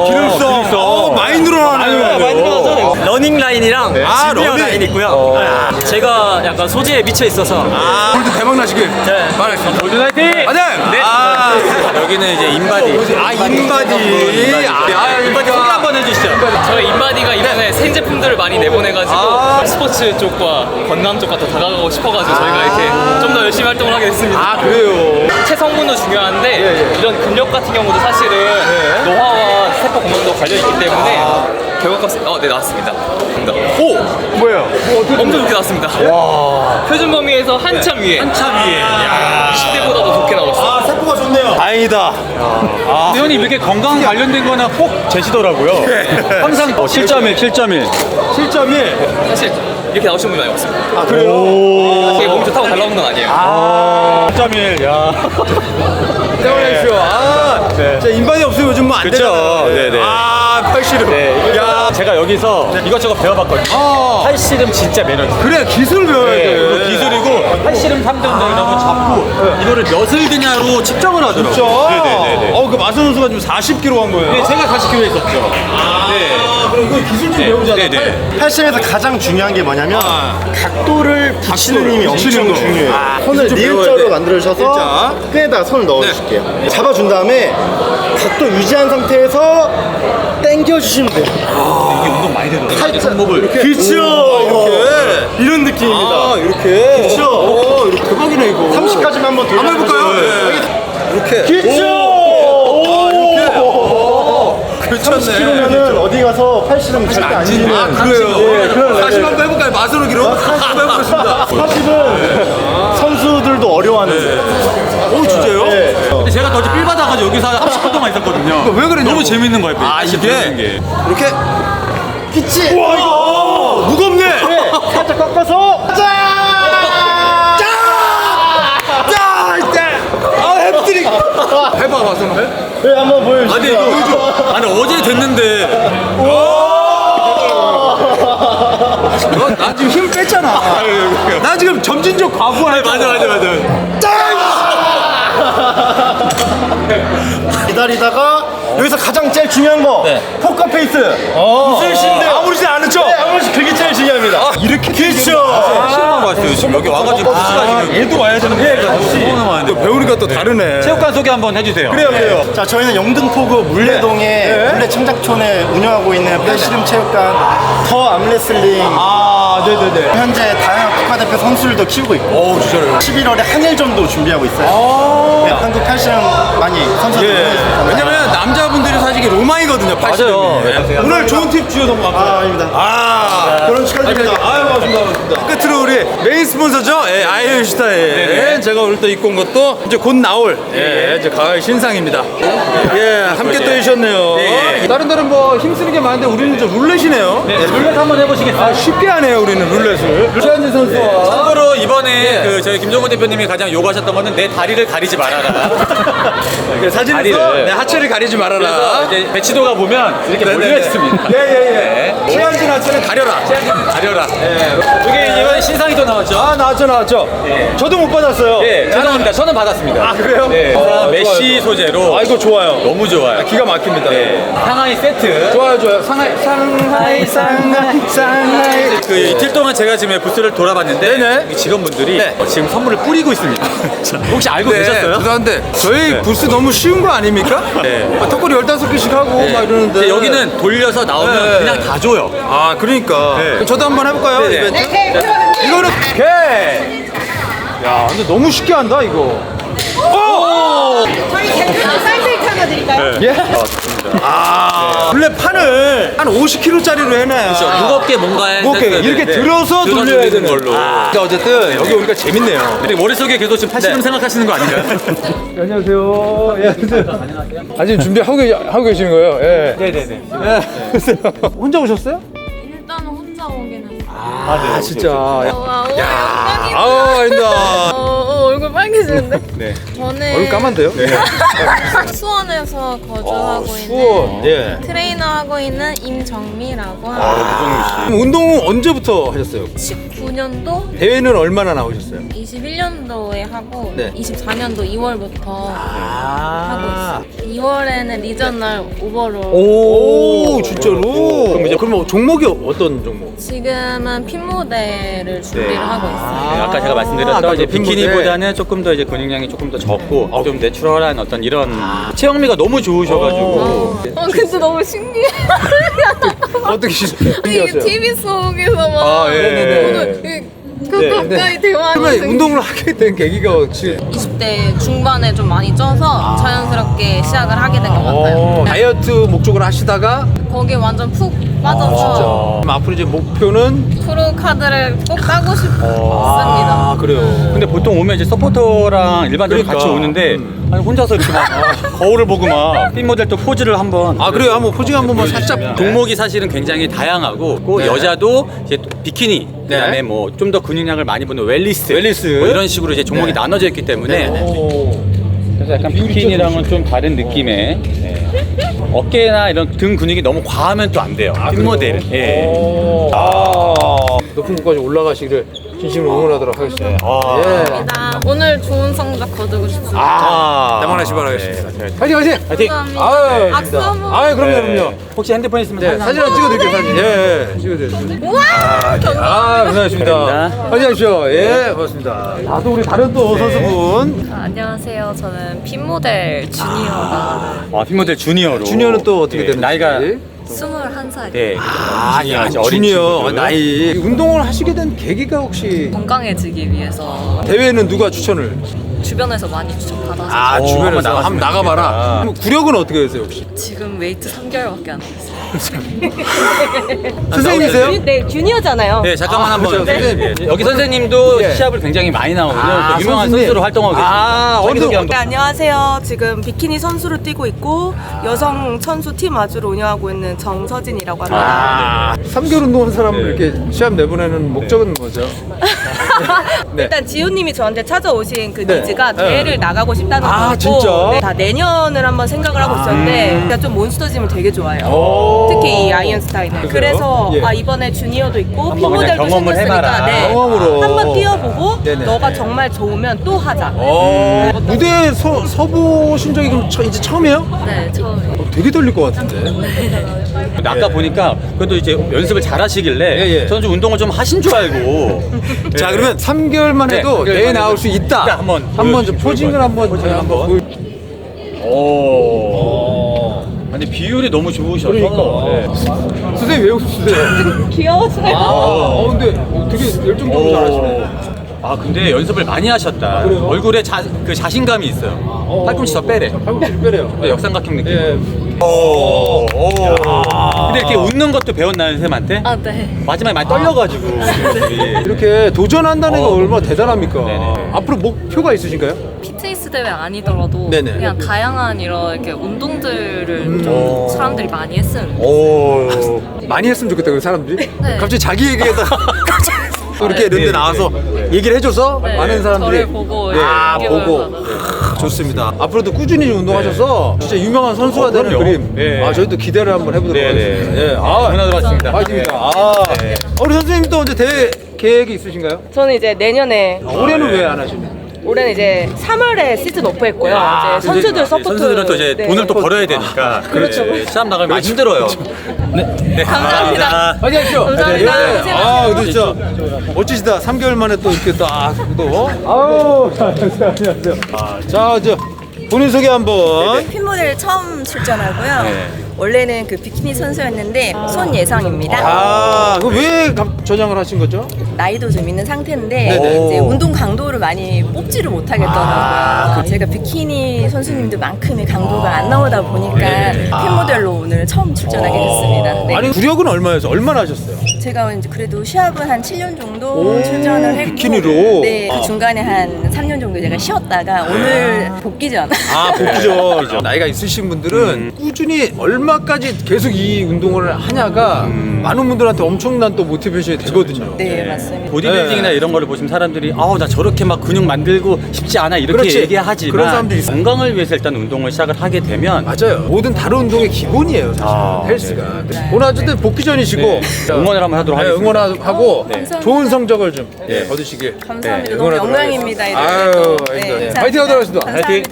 기능성. 많이 늘어나네요. 많이 늘어나죠. 러닝 라인이랑 지미어 러닝. 라인 있고요. 제가 약간 소재에 미쳐 있어서 몰든 대박 나시길 바라겠습니다. 몰든 화이팅! 네. 여기는 이제 인바디. 인바디. 인바디 소개 한번 해주시죠. 저희 인바디가 이번에 새 제품들을 많이 내보내가지고 스포츠 쪽과 건강 쪽과 더 다가가고 싶어가지고 저희가 이렇게 좀 더 열심히 활동을 하게 됐습니다. 그래요? 체성분도 중요한데 이런 근력 같은 경우도 사실은 노화와 세포 건강도 관련있기 때문에 결과값 네 나왔습니다. 오! 뭐예요? 엄청 좋게 나왔습니다. 표준 범위에서 한참 위에. 20대보다 더 좋게 나왔어요. 세포가 좋네요. 다행이다. 근데 형님 이렇게 건강 관련된 거나 꼭 재시더라고요. 항상 7.1, 7.1. 7.1. 사실 이렇게 나오신 분이 많이 없습니다. 아, 그래요? 제 몸 좋다고 잘 나오는 건 아니에요. 7.1, 야. 세월하십시오. 진짜 인반이 없으면 요즘 뭐 안 되잖아요. 네네. 팔씨름. 네, 야, 제가 여기서 이것저것 배워봤거든요. 팔씨름 진짜 매너죠. 그래, 기술을 배워야 돼. 그리고 기술이고 팔씨름 3등 이러면 잡고 이거를 몇을 드냐로 측정을 하더라고요. 진짜? 네네네. 그 마선 선수가 지금 40kg 한 거예요. 네, 제가 40kg 했었죠. 그럼 이거 기술 좀 배우잖아. 네네. 팔심에서 가장 중요한 게 뭐냐면 각도를 붙이는 힘이 엄청 붙이는 거. 중요해요. 손을 좀 배워야 니을자로 돼. 만들어주셔서 일자. 끈에다가 손을 넣어주실게요. 잡아준 다음에 각도 유지한 상태에서 당겨주시면 돼요. 이게 운동 많이 되더라고요. 살짝 손목을 이렇게. 그쵸. 이렇게 이런 느낌입니다. 이렇게. 그쵸. 이렇게 대박이네, 이거. 30까지만 한번 돌려. 한번 해볼까요? 이렇게. 그쵸. 그렇죠. 30kg면은 어디 가서 팔씨름 절대 안 지는. 그래요. 40 한번 해볼까요? 마선으로 기록? 한번 해보겠습니다. 40은 선수들도 어려워하는데. 오, 진짜요? 네. 근데 제가 더 삘 받아가지고 여기서 30분 동안 있었거든요. 왜 그랬냐고. 너무 재밌는 거예요. 이게? 게. 이렇게. 그치? 와, 이거 무겁네. 네. 살짝 꺾어서. 짠! 햄스트링. 해봐, 마선. 네, 한번 보여주세요. 아니 이거 아니 어제 됐는데. 나 지금 힘 뺐잖아. 나 지금 점진적 과부하네. 맞아. 기다리다가 여기서 가장 제일 중요한 거 포커페이스. 무슨 신데 아무렇지 않은 척. 네, 아무렇지 그게 제일 중요합니다. 이렇게 그렇죠. 실망 왔어요 지금 여기 와가지고 얘도 와야 되는데. 배우니까 또 다르네. 체육관 소개 한번 해주세요. 그래요. 자, 저희는 영등포구 물레동에 물레청작촌에 운영하고 있는 팔씨름 체육관 더 암레슬링. 네네네. 현재 다양한 국가대표 선수들도 키우고 있고. 오, 진짜요? 11월에 한일전도 준비하고 있어요. 네, 한국 팔씨름 많이 선수들 보내주셔서 왜냐면 남자분들이 사실 이게 로망이거든요. 맞아요. 오늘 좋은 팁 주셔서 너무 감사합니다. 아닙니다. 결혼 축하드립니다. 반갑습니다. 끝으로 우리 메인 스폰서죠. 아이언슈타인. 제가 오늘 또 입고 온 것도 이제 곧 나올 이제 가을 신상입니다. 함께 또 해주셨네요. 다른 뭐 힘쓰는 게 많은데 우리는 좀 룰렛이네요. 룰렛 한번 해보시겠어요? 쉽게 하네요, 우리는 룰렛을. 최한진 선수와. 참고로 이번에 그 저희 김종호 대표님이 가장 요구하셨던 거는 내 다리를 가리지 말아라. 사진에서 내 하체를 가리지 말아라. 그래서 이제 배치도가 보면 이렇게 몰려 있습니다. 최한진 하체는 가려라. 최한진 가려라. 이게 이번에 신상이 또 나왔죠? 나왔죠. 저도 못 받았어요. 죄송합니다. 저는 받았습니다. 그래요? 메쉬 소재로. 이거 좋아요. 너무 좋아요. 기가 막힙니다. 상하이 세트. 좋아요. 상하이. 그 이틀 동안 제가 지금 부스를 돌아봤는데 직원분들이 지금 선물을 뿌리고 있습니다. 혹시 알고 계셨어요? 죄송한데 저희 부스 너무 쉬운 거 아닙니까? 턱걸이 15개씩 하고 막 이러는데 여기는 돌려서 나오면 그냥 다 줘요. 그러니까 저도 한번 해볼까요? 이벤트? 이거는 오케이. 야, 근데 너무 쉽게 한다 이거. 저희 대표님 사이클 하나 드릴까요? 원래 판을 한 50kg짜리로 해놔요. 무겁게 뭔가 이렇게 들어서 돌려야 되는 걸로. 근데 어쨌든 여기 오니까 재밌네요. 근데 머릿속에 계속 지금 팔씨름 생각하시는 거 아닌가요? 안녕하세요. 지금 준비하고 계시는 거예요? 네네네. 혼자 오셨어요? 일단은 혼자 오기는. 진짜. 아닙니다. 얼굴 빨개지는데? 저는 얼굴 까만데요? 수원에서 거주하고 수원. 있는 트레이너 하고 있는 임정미라고 합니다. 운동은 언제부터 하셨어요? 19년도 대회는 얼마나 나오셨어요? 21년도에 하고 네. 24년도 2월부터 하고 있어요. 2월에는 리저널 오버롤. 오, 진짜로? 그럼 종목이 어떤 종목? 지금은 핀 모델을 준비를 하고 있어요. 아까 제가 말씀드렸던 이제 비키니보다는 조금 더 이제 근육량이 조금 더 적고 좀 내추럴한 어떤 이런 체형미가 너무 좋으셔가지고. 근데 너무 신기해. 어떻게 이게 TV 속에서 막 가까이 대화하는. 그러면 운동을 하게 된 계기가 지금 20대 중반에 좀 많이 쪄서 자연스럽게 시작을 하게 된 것 같아요. 다이어트 목적으로 하시다가 거기에 완전 푹 빠져서 그럼 앞으로 이제 목표는 프로 카드를 꼭 따고 싶습니다. 그래요. 근데 보통 오면 이제 서포터랑 일반적으로 같이 오는데 아니 혼자서 이렇게 막 거울을 보고 막 핀 모델 또 포즈를 한번. 아 그래요? 한번 포징 한 번만 살짝. 종목이 사실은 굉장히 다양하고 그 여자도 이제 비키니 그다음에 뭐 좀 더 근육량을 많이 보는 웰리스 뭐 이런 식으로 이제 종목이 나눠져 있기 때문에 그래서 약간 비키니랑은 좀 다른 느낌의 어깨나 이런 등 근육이 너무 과하면 또 안 돼요. 핀 모델은. 높은 곳까지 올라가시기를 진심으로 응원하도록 하겠습니다. 감사합니다. 오늘 좋은 성적 거두고 싶습니다. 대만하시 바라겠습니다. 화이팅 화이팅! 화이팅! 감사합니다. 악수 한번. 그럼요. 혹시 핸드폰 있으면 사진 하나 찍어드릴게요. 사진. 찍어드릴게요. 우와! 감사합니다. 화이팅 하십시오. 고맙습니다. 또 우리 다른 또 선수분. 안녕하세요. 저는 핀 모델 주니어가 핀 모델 주니어로. 주니어는 또 어떻게 되는 나이가 21살. 네. 주니어 나이. 운동을 하시게 된 계기가 혹시 건강해지기 위해서 대회는 누가 추천을? 주변에서 많이 추천받아서 주변에서 한번 나가봐라. 구력은 어떻게 되세요 혹시? 지금 웨이트 3개월밖에 안 됐어요. 선생님이세요? 네, 주니어잖아요. 네, 잠깐만 한번. 네. 여기 선생님도 시합을 굉장히 많이 나오거든요. 또 유명한 선수님. 선수로 활동하고 계십니다. 네, 안녕하세요. 지금 비키니 선수로 뛰고 있고 여성 선수 팀 아주로 운영하고 있는 정서진이라고 합니다. 3개월 운동하는 사람을 이렇게 시합 내보내는 목적은 뭐죠? 일단 지호님이 저한테 찾아오신 그 네. 니즈가 대회를 나가고 싶다는 거고 진짜? 다 내년을 한번 생각을 하고 있었는데 제가 좀 몬스터짐을 되게 좋아해요. 특히 이 아이언스타인을. 그래서 이번에 주니어도 있고 핀 모델도 경험을 생겼으니까 경험으로. 한번 뛰어보고 네네. 너가 정말 좋으면 또 하자. 무대에 서보신 적이 그럼 이제 처음이에요? 네, 처음이에요. 되게 떨릴 것 같은데. 근데 아까 보니까 그래도 이제 연습을 잘 하시길래 저는 좀 운동을 좀 하신 줄 알고. 자 그러면 3개월만 해도 대회 나올 수 있다. 한번 좀 포징을 한번 보여. 아니 비율이 너무 좋으셔서. 그러니까. 선생님 왜 웃으세요? 귀여워서요. 근데 되게 열정적으로 잘하시네. 근데 연습을 많이 하셨다. 얼굴에 그 자신감이 있어요. 팔꿈치 더 빼래. 팔꿈치 빼래요. 네, 역삼각형 느낌. 근데 이렇게 웃는 것도 배웠나요, 선생님한테? 아, 네. 마지막에 많이 떨려가지고. 이렇게 도전한다는 게 얼마나 대단합니까? 앞으로 목표가 있으신가요? 피트니스 대회 아니더라도 네네. 그냥 다양한 이렇게 운동들을 좀 사람들이 많이 했으면 많이 했으면 좋겠다, 그 사람들이. 네. 갑자기 자기 얘기에다가 또 이렇게 이런 데 나와서 얘기를 해줘서 네, 많은 사람들이 저를 보고 보고 좋습니다. 앞으로도 꾸준히 좀 운동하셔서 진짜 유명한 선수가 되는 그림 저희도 기대를 한번 해보도록 하겠습니다. 응원하도록 화이팅입니다. 우리 선생님 또 언제 대회 계획이 있으신가요? 저는 이제 내년에 올해는 왜 안 하시나요? 올해는 이제 3월에 시즌 오프했고요. 이제 선수들 서포트. 선수들은 또 이제 돈을 또 벌어야 되니까. 그렇죠. 시합 나가면 많이 힘들어요. 네. 감사합니다. 화이팅 하십시오. 감사합니다. 근데 진짜 멋지시다. 3개월 만에 또 이렇게 딱 또. 아우, 안녕하세요. 자, 본인 소개 한번. 핀 모델 처음 출전하고요. 원래는 그 비키니 선수였는데 손예상입니다. 그럼 왜 전향을 하신 거죠? 나이도 좀 있는 상태인데 네네. 이제 운동 강도를 많이 뽑지를 못하겠더라고요. 제가 비키니 선수님들만큼의 강도가 안 나오다 보니까 핀 모델로 오늘 처음 출전하게 됐습니다. 네. 아니 구력은 얼마였어요? 얼마나 하셨어요? 제가 이제 그래도 시합은 한 7년 정도 출전을 했고 비키니로? 네, 그 중간에 한 3년 정도 제가 쉬었다가 오늘 복귀전. 복귀죠. 나이가 있으신 분들은 꾸준히 얼마까지 계속 이 운동을 하냐가 많은 분들한테 엄청난 또 모티베이션이 되거든요. 네, 맞습니다. 보디빌딩이나 이런 거를 보시면 사람들이 나 저렇게 막 근육 만들고 싶지 않아 이렇게 그렇지. 얘기하지만 그런 사람들이 있어요. 건강을 위해서 일단 운동을 시작을 하게 되면 맞아요. 모든 다른 운동의 기본이에요, 사실. 헬스가. 오늘 어쨌든 복귀전이시고 응원을 한번 하도록 하겠습니다. 응원하고 좋은 성적을 좀 거두시길. 감사합니다. 너무 영광입니다. 아유, 파이팅 하도록 하겠습니다. 파이팅.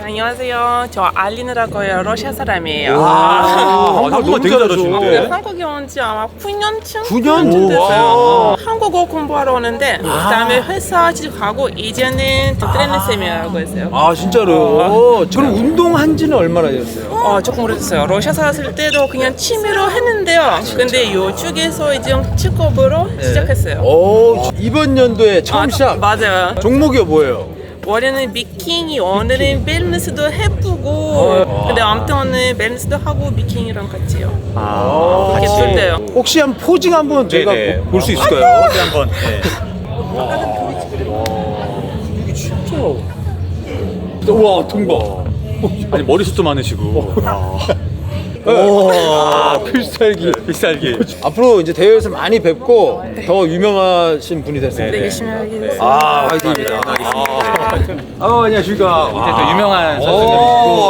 안녕하세요. 저 알린이라고 해요. 러시아 사람이에요. 한국어 되게 잘하시는데. 한국에 온 지 아마 9년쯤? 9년? 됐어요. 한국어 공부하러 오는데 그다음에 회사 취직하고 이제는 트레이너쌤이라고 했어요. 진짜로? 그럼 운동한 지는 얼마나 됐어요? 조금 오래됐어요. 러시아 살았을 때도 그냥 취미로 했는데요. 근데 이쪽에서 이제 직업으로 시작했어요. 이번 연도에 처음 시작? 맞아요. 종목이 뭐예요? 원래는 비키니, 오늘은 밸런스도 해보고 근데 아무튼 오늘 밸런스도 하고 비키니랑 같이요. 그렇게 쓸 때요. 혹시 한 포징 한번 저희가 볼 수 있을까요? 포징 한번. 이게 진짜 우와 통보. 아니 머리숱도 많으시고. 필살기. 필살기. 앞으로 이제 대회에서 많이 뵙고 더 유명하신 분이 됐습니다. 네, 열심히 하겠습니다. 화이팅입니다. 안녕하십니까. 이제 또 유명한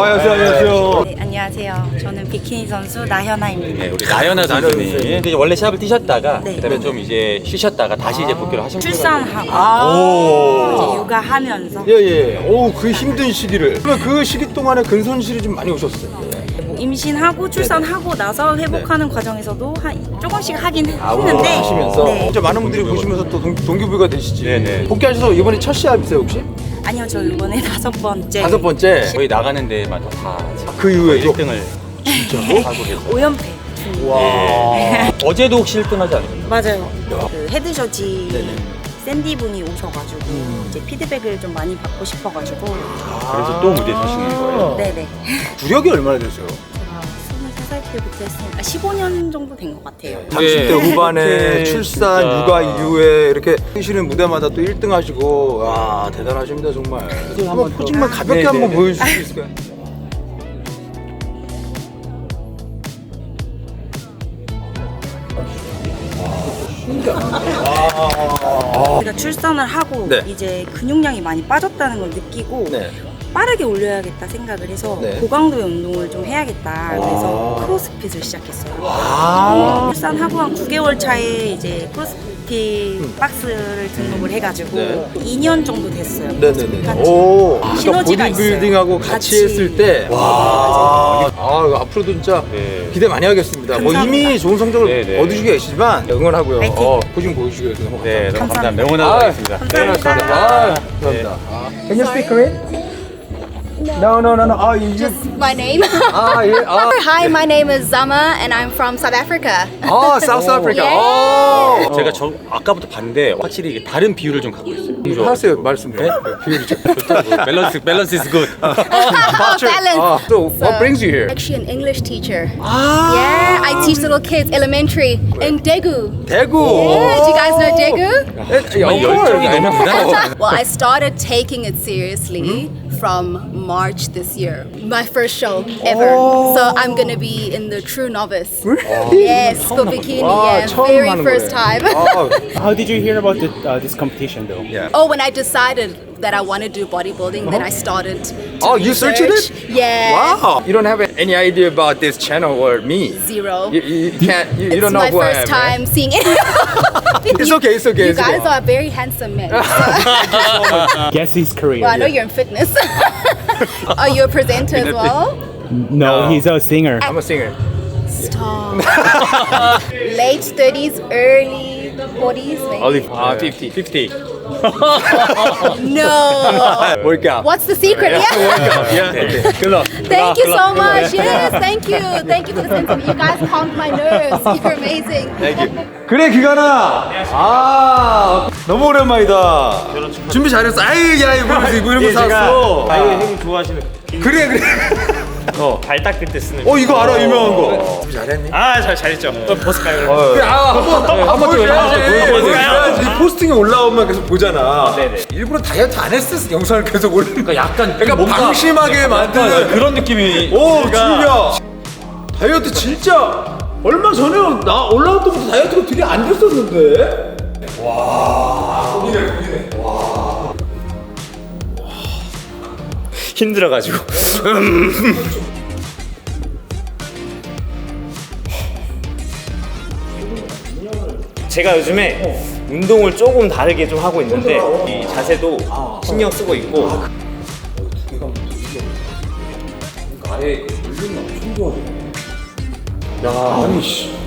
안녕하세요. 네, 안녕하세요. 저는 비키니 선수 나현아입니다. 네, 우리 나연아 선수님 이제 원래 시합을 뛰셨다가 네. 그다음에 좀 이제 쉬셨다가 다시 이제 복귀를 하신 거예요. 출산하고 이제 육아하면서 예. 그 힘든 시기를. 그러면 그 시기 동안에 근손실이 좀 많이 오셨어요. 뭐 임신하고 출산하고 나서 회복하는 과정에서도 조금씩 하긴 했는데 하시면서 네. 진짜 많은 분들이 보시면서 또 동기부여가 되시지. 복귀하셔서 이번에 첫 시합이세요 혹시? 아니요, 저 이번에 5번째. 5번째. 거의 나가는 데마다 다 그 이후에도 1등을 진짜로 하고 계세요. 5연패. 와. 어제도 혹시 1등하지 않았나요? 맞아요. 그 헤드저지 샌디 분이 오셔가지고 이제 피드백을 좀 많이 받고 싶어가지고. 그래서 또 무대에 서시는 거예요? 네네. 구력이 얼마나 되세요? 23살 때부터 했으니까 15년 정도 된 것 같아요. 30대 후반에 출산, 육아 이후에 이렇게 하시는 무대마다 또 1등 하시고 와 대단하십니다 정말. 한번 포징만 가볍게 한번 보여주실 수 있을까요? 제가 출산을 하고 이제 근육량이 많이 빠졌다는 걸 느끼고 빠르게 올려야겠다 생각을 해서 고강도의 운동을 좀 해야겠다. 그래서 크로스핏을 시작했어요. 출산하고 한 9개월 차에 이제 크로스핏 박스를 등록을 해가지고 2년 정도 됐어요. 네네네. 오, 시너지가 보디빌딩하고 같이 했을 때 와, 앞으로도 진짜 기대 많이 하겠습니다. 뭐 이미 좋은 성적을 얻으시고 계시지만 응원하고요. 포징 보여주시고 너무 감사합니다. 네, 너무 감사합니다. 응원하도록 하겠습니다. 감사합니다. Can you speak Korean? No. You Just my name. yeah. Hi, my name is Zama, and I'm from South Africa. South Africa. Yeah. 제가 아까부터 봤는데 확실히 이게 다른 비율을 좀 갖고 있어요. 하세요 말씀. 비율이 좀 밸런스 is good. Balance. So what brings you here? Actually, an English teacher. Yeah, I teach little kids elementary in Daegu. Daegu. Yeah, do you guys know Daegu? 열정이 너무 대단하죠. Well, I started taking it seriously from March this year. My first show ever. So I'm gonna be in the True Novice. Yes, for bikini. Yeah, very first time. How did you hear about this competition though? Oh, when I decided that I want to do bodybuilding, then I started to you searched research. it? Yeah. Wow. You don't have any idea about this channel or me? Zero. You can't. You It's don't know my who I first am. Right? time seeing it. It's okay. It's okay. You it's guys okay. are very handsome men. Guess his career. Well, I know you're in fitness. Are you a presenter as well? No, he's a singer. I'm a singer. Stop. Late 30s, early 40s, maybe. 50. No. Workout. What's the secret? Yeah. Okay. Good luck. Thank you so much. Yes, thank you. Thank you for listening to me. You guys calmed my nerves. You're amazing. Thank you. 그래 기가나. 너무 오랜만이다. 준비 잘했어. 뭐 이런 거 사왔어. 형님 좋아하시는 그래. 발 닦을 때 쓰는 이거 알아 유명한 거. 준비 잘했니? 잘했죠. 벗을까요? 그래, 한번 보여줘야지. 이 포스팅에 올라오면 계속 보잖아. 일부러 다이어트 안 했어. 영상을 계속 올리는 거. 그러니까 방심하게 만드는 그런 느낌이. 진짜. 다이어트 진짜 얼마 전에 나 올라왔던 것도 다이어트가 되게 안 됐었는데. 거기네. 힘들어가지고. 제가 요즘에 운동을 조금 다르게 좀 하고 있는데 이 자세도 신경 쓰고 있고. 아예 물리는 엄청 좋아하네. 아니 씨.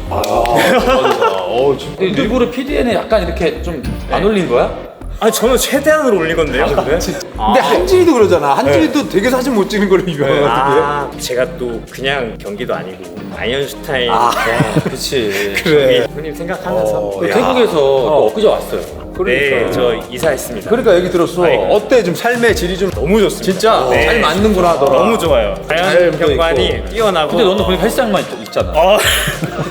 진짜 일부러 PDN에 약간 이렇게 좀 안 올린 거야? 아니 저는 최대한으로 올린 건데요. 근데 한진이도 그러잖아. 한진이도 되게 사진 못 찍는 걸로 유명하거든요. 제가 또 그냥 경기도 아니고 아이언슈타인. 그렇지. 그래. 형님 생각하면서 태국에서 엊그제 왔어요. 그러니까. 네, 저 이사했습니다. 그러니까 얘기 들었어. 어때? 좀 삶의 질이 좀 너무 좋습니다. 진짜 네. 잘 맞는구나 하더라. 너무 좋아요. 자연 경관이 뛰어나고. 근데 너는 보니까 헬스장만 있잖아.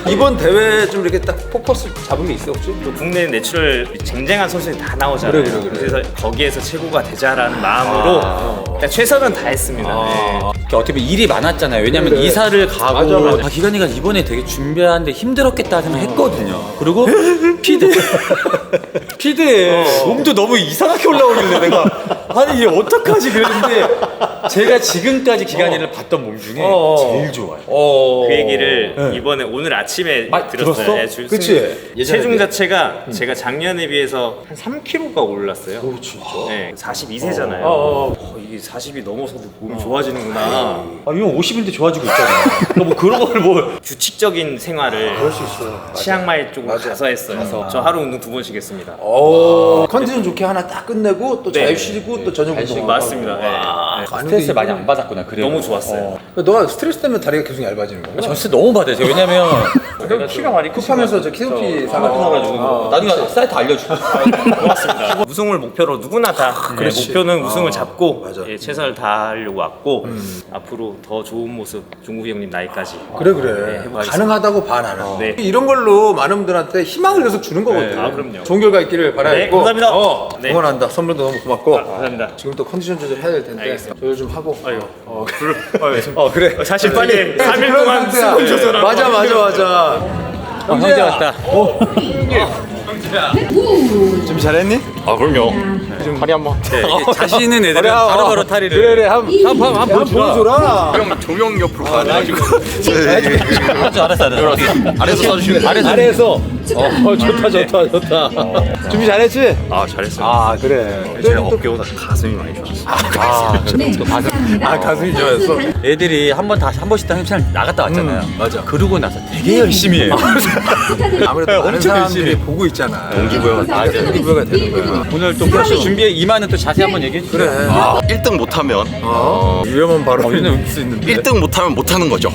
이번 대회 좀 이렇게 딱 포커스 잡은 게 있어 혹시? 또 국내 내추럴 쟁쟁한 선수들이 다 나오잖아요. 그래. 그래서 거기에서 최고가 되자라는 마음으로 일단 최선은 다했습니다. 네. 어떻게 보면 일이 많았잖아요. 왜냐면 그래. 이사를 가고 맞아. 기관이가 이번에 되게 준비하는데 힘들었겠다 생각했거든요. 그리고 피드에 몸도 너무 이상하게 올라오길래 내가 아니 이게 어떡하지 그랬는데 제가 지금까지 기관이를 봤던 몸 중에 제일 좋아요. 그 얘기를 이번에 오늘 아침에 들었어요. 네, 그치? 체중 자체가 제가 작년에 비해서 한 3kg가 올랐어요. 오 진짜? 네, 42세잖아요. 이게 40이 넘어서도 몸이 좋아지는구나. 아 이건 50인데 좋아지고 있잖아. 뭐 그런 걸 뭐 규칙적인 생활을 그럴 수 있어. 치앙마이 쪽으로 가서 했어요. 저 하루 운동 2번씩 했습니다. 컨디션 좋게 하나 딱 끝내고 또 잘 쉬고 또 저녁 운동. 맞습니다. 스트레스 많이 안 받았구나. 그래. 너무 좋았어요. 너가 스트레스 때문에 다리가 계속 얇아지는 거야? 저 스트레스 너무 받아요. 왜냐면 내가 키가 많이 급하면서 저 키높이 나가지고 나중에 사이트 알려줘. 고맙습니다. 우승을 목표로 누구나 다 목표는 우승을 잡고 최선을 다하려고 왔고 앞으로 더 좋은 모습 종국이 형님 나이까지 그래 해보겠습니다. 가능하다고 봐 나는. 네. 이런 걸로 많은 분들한테 희망을 계속 주는 거거든. 아, 그럼요. 좋은 결과 있기를 바라겠고. 감사합니다. 네. 응원한다. 선물도 너무 고맙고. 감사합니다. 지금 또 컨디션 조절해야 될 텐데 알겠습니다. 조절 좀 하고. 그래. 사실 빨리 3일 동안 수분 조절하고. 맞아. 형제 왔다. 준비 잘했니? 아 그럼요. 다리 한번. 자신 있는 애들은 바로바로 탈의를. 그래 한번 보여줘라. 형 조명 옆으로 가가지고. 알았어. 아래서 써주시면 아래에서. 좋다. 준비 잘했지? 아 잘했어요. 아 그래. 제 어깨보다 가슴이 많이 좋았어요. 가슴이 좋았어. 애들이 한 번씩 다 헬스장 나갔다 왔잖아요. 맞아. 그러고 나서 되게 열심히 해요. 아무래도 많은 엄청 사람들이 열심히. 보고 있잖아. 동기부여가 동기부여가 되는 거야. 오늘 또 프로스 준비에 임하는 또 자세 한번 얘기해 주세요. 그래. 1등 못하면 위험한 발언을 수 있는데. 1등 못하면 못하는 거죠.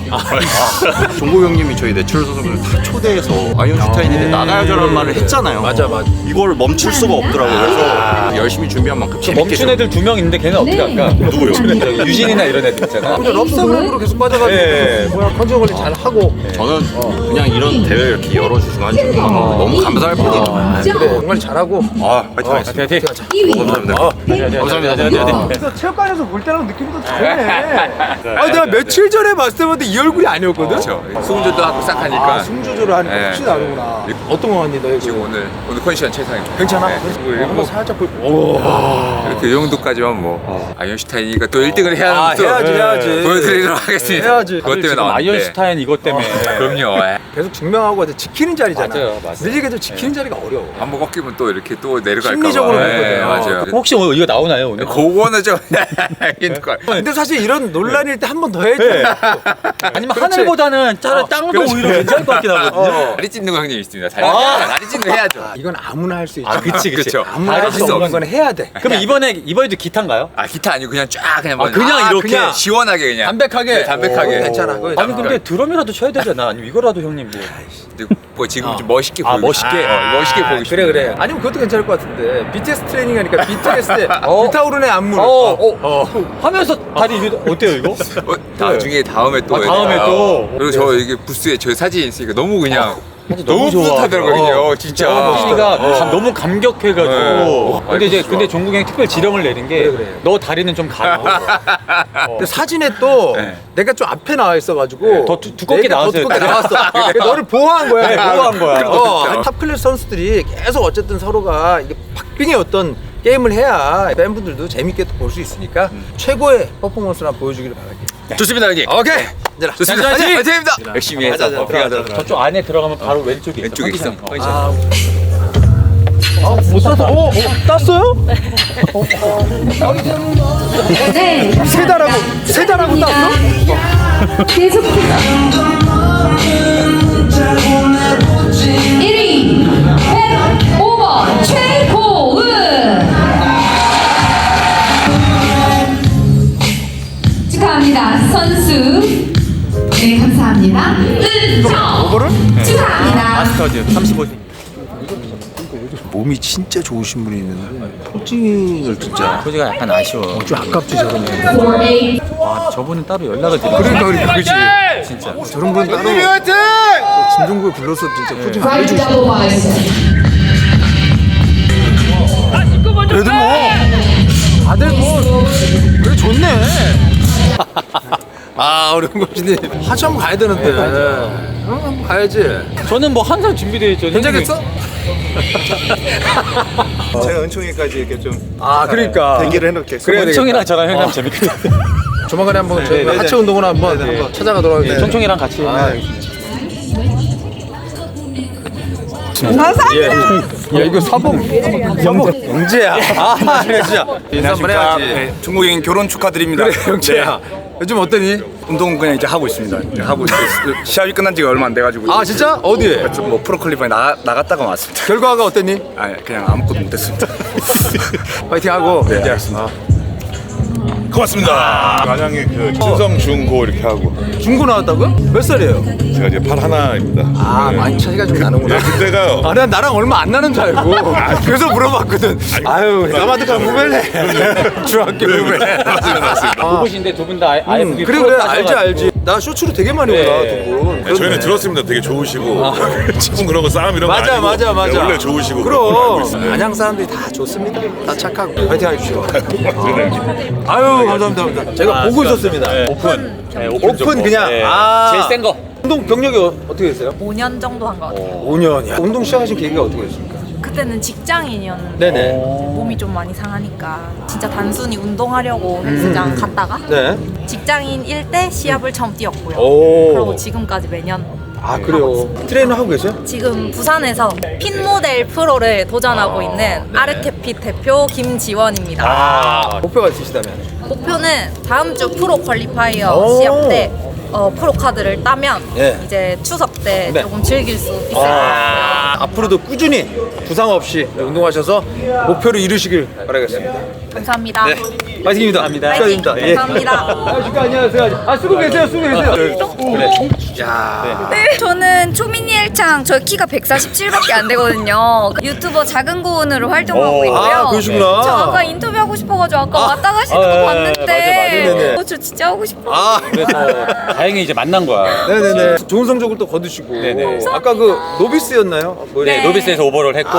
종국 형님이 저희 내추럴 선수들을 다 초대해서 아이언슈타인인데 나가야죠라는 말을 했잖아요. 맞아. 이걸 멈출 수가 없더라고요. 그래서 열심히 준비한 만큼 재밌게 멈춘 애들 2명 있는데 걔는 어떻게 할까? 누구요? 유진이나 이런 애들 있잖아. 근데 럽스그룹으로 계속 빠져가지고 뭐야 컨디션 관리 잘 하고. 저는 그냥 이런 대회 이렇게 열어주시고 해주는 거 너무 감사할 뿐이에요. 그래 정말 잘하고. 파이팅 하겠습니다. 감사합니다. 그래서 체육관에서 볼 때랑 느낌이 더 다르네. 내가 며칠 전에 봤을 때마다 이 얼굴이 아니었거든. 승조도 하고 싹 하니까 승조절을 하니까 혹시 다르구나. 어떤 거 같니 너 지금 오늘 컨디션 최상입니다. 괜찮아? 한번 살짝 보고. 이렇게 이 정도까지만 아이언슈타인이가 또 1등을 해야 하는 해야지. 보여드리도록 하겠습니다. 해야지. 그것 때문에 지금 나왔는데. 아이언슈타인 이것 때문에. 그럼요. 계속 증명하고 지키는 자리잖아. 맞아요. 근데 이게 좀 지키는 자리가 어려워. 한번 꺾이면 또 이렇게 또 내려갈까 봐. 심리적으로 그런 거죠. 맞아요. 혹시 이거 나오나요 오늘? 그거는 좀 힘들 근데 사실 이런 논란일 때 한 번 더 해야 돼. 아니면 하늘보다는 땅도 오히려 괜찮을 것 같긴 하거든요. 다리 찢는 거 형님 있습니다. 다리 찢는 거 해야죠. 이건 아무나 할 수 있죠. 그치. 그렇죠. 아무나 할 수 없는 건 해야 돼. 그럼 이번에도 기타인가요? 기타 아니고 그냥 쫙 그냥 그냥 이렇게 그냥 시원하게 그냥 담백하게. 담백하게. 괜찮아. 아니 근데 드럼이라도 쳐야 되잖아. 아니면 이거라도 형님 뭐 지금 좀 멋있게 보이고 멋있게. 멋있게 보이고 싶어요. 그래. 아니면 그것도 괜찮을 것 같은데 BTS 트레이닝 하니까 BTS의 불타오르네 안무. 하면서 다리 이거 어때요 이거? 나중에 다음에 또 다음에 또. 그리고 저 이게 부스에 저 사진 있으니까 너무 그냥 너무 뿌듯하더라고요. 진짜. 우리가 너무 감격해가지고. 근데 종국이 형이 특별 지령을 내린 게 너 다리는 좀 가려. 근데 사진에 또 내가 좀 앞에 나와 있어가지고 더 두껍게 나왔어요. 나왔어. 너를 보호한 거야. 네, 보호한 거야. 탑 클래스 선수들이 계속 어쨌든 서로가 이게 박빙의 어떤 게임을 해야 팬분들도 재밌게 볼 수 있으니까 최고의 퍼포먼스를 한번 보여주기를 바랄게요. 좋습니다 형님. 오케이. 좋습니다. 화이팅입니다. 열심히 해서 저쪽 안에 들어가면 바로 왼쪽에 있어. 못 땄어? 땄어요? 네. 세 달하고 땄어? 계속해서 1위 105번 최고은 축하합니다. 선수 네 감사합니다. 은정 축하합니다. 마스터즈 35세. 몸이 진짜 좋으신 분이 있는데 포징을 진짜 포즈가 약간 아쉬워. 좀 아깝지 저러면. 와, 저분은 따로 연락을 드려. 그러니까 그치. 진짜. 저런 분 따로 김종국에 불러서 진짜 포징 안 해주고 그래도 뭐 다들 뭐 그래 좋네. 아 우리 홍범진님 하주 한번 가야 되는데. 한번 가야지. 저는 뭐 항상 준비되어 있죠. 괜찮겠어? 제가 은총이까지 이렇게 좀 그러니까 대기를 해놓게. 그래야 은총이랑 저랑 형이랑 재밌겠다. 조만간에 한번 저희 하체 운동을 한번 찾아가도록 하겠습니다. 총총이랑 같이. 야 이거 사범 영재야. 진짜 인사 한번 해야지. 종국이 형 결혼 축하드립니다. 그래 영재야. 요즘 어떠니? 운동 그냥 이제 하고 있습니다. 하고 시합이 끝난 지가 얼마 안 돼가지고. 아 진짜? 어디에? 뭐 프로클리퍼에 나갔다가 왔습니다. 결과가 어땠니? 그냥 아무것도 못했습니다. 파이팅하고. 네, 알겠습니다. 고맙습니다. 안양에 그 친성 중고 이렇게 하고. 중고 나왔다고요? 몇 살이에요? 제가 이제 81입니다. 많이 차이가 좀 나는구나. 근데가요. 난 나랑 얼마 안 나는 줄 알고 그래서 물어봤거든. 아유 남한테 가면 후배네. 중학교 후배. 부부신데 두 분 다 IFB 그래 알지. 나 쇼츠로 되게 많이 오다 두 분. 저희는 들었습니다. 되게 좋으시고 지금 그런 거 싸움 이런 거 맞아. 원래 좋으시고 그럼 안양 사람들이 다 좋습니다. 다 착하고 파이팅 하십시오. 아유 감사합니다. 제가 보고 있었습니다. 오픈 그냥. 제일 센 거. 운동 경력이 어떻게 됐어요? 5년 정도 한 것 같아요. 5년이야. 운동 시작하신 계기가 어떻게 됐습니까? 그때는 직장인이었는데 네네. 몸이 좀 많이 상하니까 진짜 단순히 운동하려고 헬스장 갔다가 네. 직장인일 때 시합을 처음 뛰었고요. 그리고 지금까지 매년. 그래요. 트레이너 하고 계세요? 지금 부산에서 핀 모델 프로를 도전하고 있는 아르케핏 대표 김지원입니다. 목표가 있으시다면? 목표는 다음 주 프로 퀄리파이어 시합 때 프로 카드를 따면 이제 추석 때 조금 즐길 수 있을 것 같아요. 앞으로도 꾸준히 부상 없이 운동하셔서 목표를 이루시길 바라겠습니다. 감사합니다. 파이팅입니다. 축하드립니다. 감사합니다. 안녕하세요. 쓰고 계세요. 네, 저는 초미니 일창 저 키가 147밖에 안 되거든요. 유튜버 작은 고은으로 활동하고 있고요. 그러시구나. 저 아까 인터뷰하고 싶어가지고 아까 왔다 가시는 거 봤는데 저 진짜 하고 싶어요. 그래서 다행히 이제 만난 거야. 네네네. 좋은 성적을 또 거두시고. 네네. 아까 그 노비스였나요? 네, 노비스에서 오버를 했고.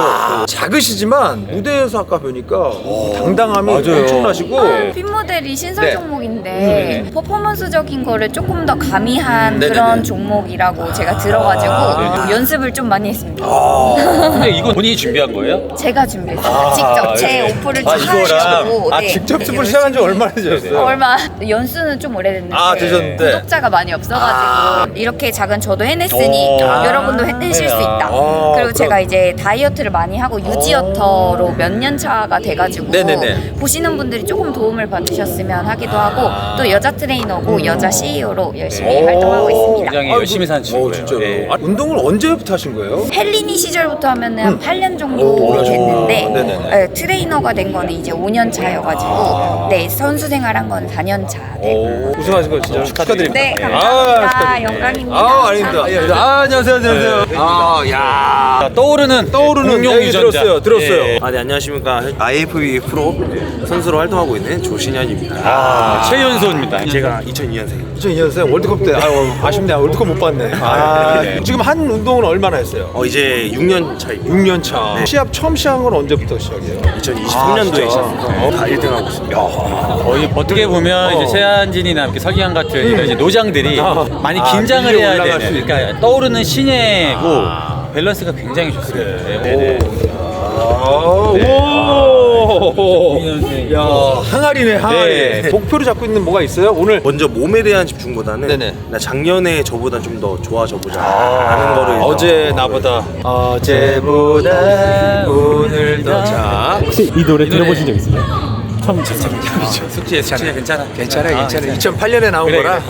작으시지만 무대에서 아까 보니까 당당함이 엄청나시고. 핀 모델이 신설 네. 종목인데 퍼포먼스적인 거를 조금 더 가미한 네네네. 그런 종목이라고 제가 들어가지고 연습을 좀 많이 했습니다. 근데 이거 본인이 준비한 거예요? 제가 준비했어요. 직접 제 오프를 좀 하시고. 직접 스포를 시작한 지 얼마나 되셨어요? 얼마 연수는 좀 오래됐는데 되셨는데. 구독자가 많이 없어가지고 이렇게 작은 저도 해냈으니 여러분도 해내실 수 있다. 그리고 제가 이제 다이어트를 많이 하고 유지어터로 몇 년 차가 돼가지고 보시는 분들이 조금 도움을 받으셨으면 하기도 하고 또 여자 트레이너고 여자 CEO로 열심히 활동하고 있습니다. 굉장히 열심히 사는 친구예요. 진짜로. 운동을 언제부터 하신 거예요? 헬리니 시절부터 하면은 한 8년 정도 됐는데 트레이너가 된 거는 이제 5년 차여가지고 선수 생활한 건 4년 차. 우승하신 거 진짜 축하드립니다. 네, 감사합니다. 영광입니다. 아닙니다. 안녕하세요. 떠오르는 공룡 유전자. 들었어요. 네, 안녕하십니까. IFB 프로 선수로 활동하고 있는 조신현입니다. 최연소입니다. 제가 2002년생. 2002년생 월드컵 때 아쉽네. 월드컵 못 봤네. 지금 한 운동은 얼마나 했어요? 이제 6년 차입니다. 6년 차. 시합 처음 시작한 건 언제부터 시작해요? 2023년도에 시작해서 다 1등하고 있습니다. 거의 어떻게 보면 이제 최한진이나 이렇게 서기환 같은 이런 이제 노장들이 많이 긴장을 위에 해야 올라갈 되는. 수 있게. 그러니까 떠오르는 신예고 밸런스가 굉장히 좋습니다. 네네. 항아리네 항아리. 목표로 잡고 있는 뭐가 있어요? 오늘 먼저 몸에 대한 집중보다는 나 작년에 저보다 좀 더 좋아져 보자 하는 거를 어제 나보다 오늘 더 자. 혹시 이 노래 들어보신 적 있으세요? 처음 숙지에서 괜찮아. 2008년에 나온 거라.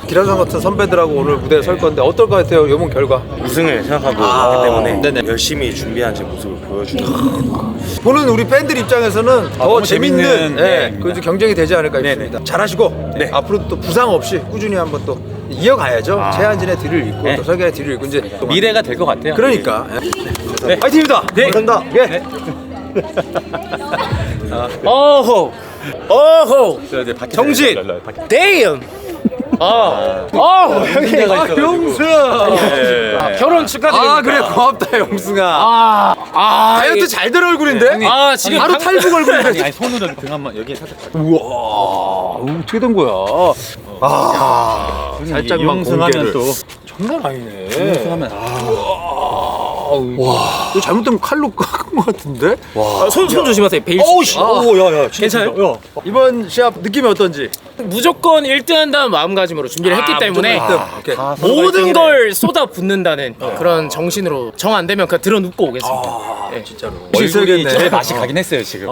기라성 같은 선배들하고 오늘 무대에 설 건데 어떨 것 같아요? 이번 결과 우승을 생각하고 있기 때문에 열심히 준비한 제 모습을 보여주는 보는 우리 팬들 입장에서는 더 너무 재밌는 재밌는 그래서 경쟁이 되지 않을까 싶습니다. 잘하시고 앞으로도 또 부상 없이 꾸준히 한번 또 이어가야죠. 최한진의 뒤를 잇고 또 설경의 뒤를 잇고 이제 미래가 될 것 같아요. 그러니까. 네. 파이팅입니다. 네. 감사합니다. 예. 어호 어호 정진 데임 형님 용승 결혼 축하드립니다. 그래 고맙다 용승아. 다이어트 잘 될 얼굴인데? 지금 바로 탈북 얼굴인데. 아니 손으로 등 한번 여기에 살짝. 우와 어떻게 된 거야? 살짝만 공개를. 또 장난 아니네. 용승하면 와, 이거 잘못되면 칼로 깎은 것 같은데? 와, 손 조심하세요. 베일. 오우씨, 오야야, 괜찮아요? 이번 시합 느낌이 어떤지? 무조건 1등한다는 마음가짐으로 준비를 했기 때문에 오케이. 모든 걸 쏟아 붓는다는 그런 정신으로 정 안 되면 그냥 들어눕고 오겠습니다. 네. 진짜로. 얼굴이 제일 맛이 가긴 했어요 지금.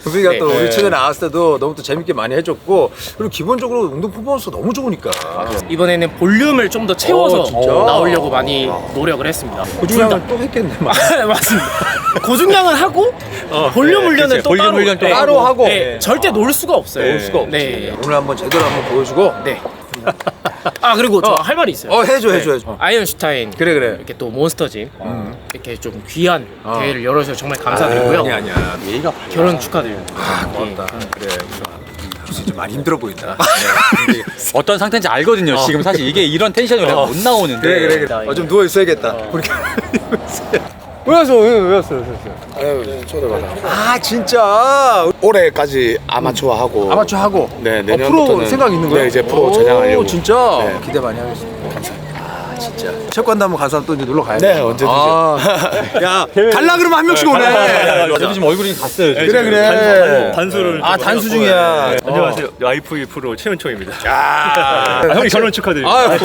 부비가 또 네. 우리 최근에 나왔을 때도 너무 또 재밌게 많이 해줬고 그리고 기본적으로 운동 퍼포먼스가 너무 좋으니까. 이번에는 볼륨을 좀 더 채워서 진짜? 나오려고 많이 노력을 했습니다. 고중량을 또 했겠네. 맞습니다. 고중량은 하고 볼륨 훈련은 그치. 또 볼륨 따로, 훈련 또 따로 하고. 네, 절대 놀 수가 없어요. 올 수가 없지. 네. 오늘 한번 제대로 한번 보여주고. 네. 그리고 저 할 말이 있어요. 해줘. 아이언슈타인 그래. 이렇게 또 몬스터짐 이렇게 좀 귀한 대회를 열어주셔서 정말 감사드리고요. 아니야. 예의가 결혼 축하드립니다. 고맙다. 그래. 좀 많이 힘들어 보인다. 어떤 상태인지 알거든요. 지금 사실 이게 이런 텐션이 못 나오는데. 그래. 좀 누워 있어야겠다. 왜 왔어? 진짜. 올해까지 아마추어 하고 네, 내년부터는 프로 생각 있는 거야? 네, 이제 프로 전향하려고. 진짜? 네. 기대 많이 하겠습니다. 진짜. 체육관도 한번 가서 또 이제 놀러 가야 네, 돼. 언제든지. 야, 갈라 그러면 한 명씩 오네. 요즘 얼굴이 갔어요. 지금. 그래. 단수를 단수 중이야. 안녕하세요. IF 프로 최은총입니다. 형님 결혼 축하드립니다.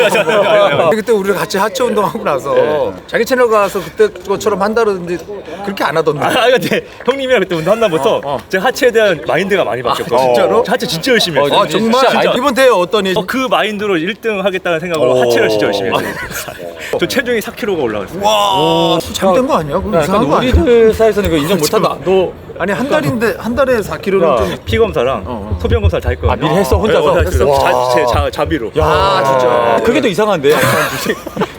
그때 우리가 같이 하체 운동하고 나서 자기 채널 가서 그때 것처럼 한다는데 그렇게 안 하던데. 근데 형님이랑 그때 운동한 다음부터 제가 하체에 대한 마인드가 많이 바뀌었거든요. 진짜로? 하체 진짜 열심히 했어요. 정말? 진짜. 이번 대회 어떠니? 그 마인드로 1등 하겠다는 생각으로 하체를 진짜 열심히 했어요. 저 체중이 4kg가 올라갔어요. 와, 잘못된 거 아니야? 그럼 이상한 거 아니야? 우리들 사이에서는 이거 인정 못한다. 너 아니 한 달인데 한 달에 4kg는 좀. 피 검사랑 소변 검사를 다 했거든요. 미리 했어, 혼자서? 했어. 자비로. 진짜. 그게 더 이상한데.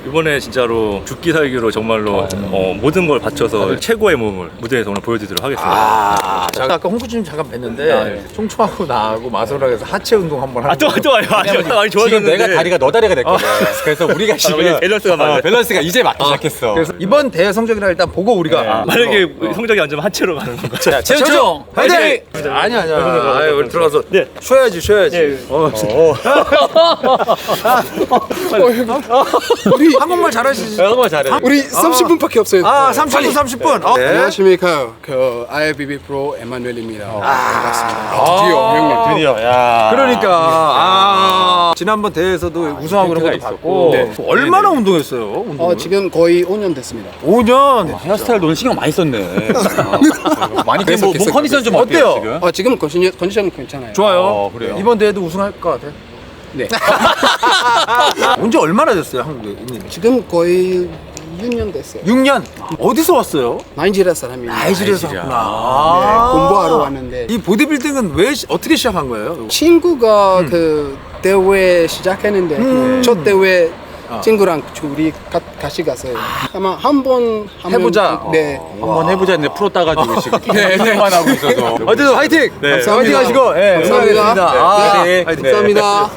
이번에 진짜로 죽기 살기로 정말로 모든 걸 바쳐서 최고의 몸을 무대에서 오늘 보여드리도록 하겠습니다. 제가 아까 홍구님 잠깐 뵀는데 총총하고 나하고 마소라 해서 하체 운동 한번 하는 또 와요. 많이 좋아졌는데. 지금 내가 다리가 너 다리가 됐거든. 그래서 우리가 지금 밸런스가 맞아요. 밸런스가 이제 맞기 시작했어. 그래서 이번 대회 성적이라 일단 보고 우리가 만약에 성적이 안 좋으면 하체로 가는 건가? 자, 최우종 화이팅! 아니야. 우리 들어가서 쉬어야지. 우리 한국말 잘하시지? 한국말 잘해. 우리 30분밖에 없어요. 30분. 안녕하십니까. 그 IFBB 프로 에마누엘입니다. 반갑습니다. 드디어 형님. 그러니까 지난번 대회에서도 우승하고 그런 것도 봤고 얼마나 운동했어요? 지금 거의 5년 됐습니다. 5년? 헤어스타일도 오늘 신경 많이 썼네. 많이 몸 컨디션 좀 어때요? 지금 컨디션 괜찮아요. 좋아요. 그래요. 이번 대회도 우승할 것 같아. 네. 온지 얼마나 됐어요, 한국에 있는? 지금 거의 6년 됐어요. 6년? 어디서 왔어요? 나이지리아 사람입니다. 나이지리아에서 왔구나. 네, 공부하러 왔는데. 이 보디빌딩은 어떻게 시작한 거예요? 친구가 그 대회 시작했는데 첫 대회 친구랑 우리 같이 갔어요. 아마 한번 해보자. 네. 한번 해보자 했는데 프로 따가지고 지금 계속만 하고 있어서. 어쨌든 화이팅! 화이팅 하시고. 감사합니다. 네. 감사합니다.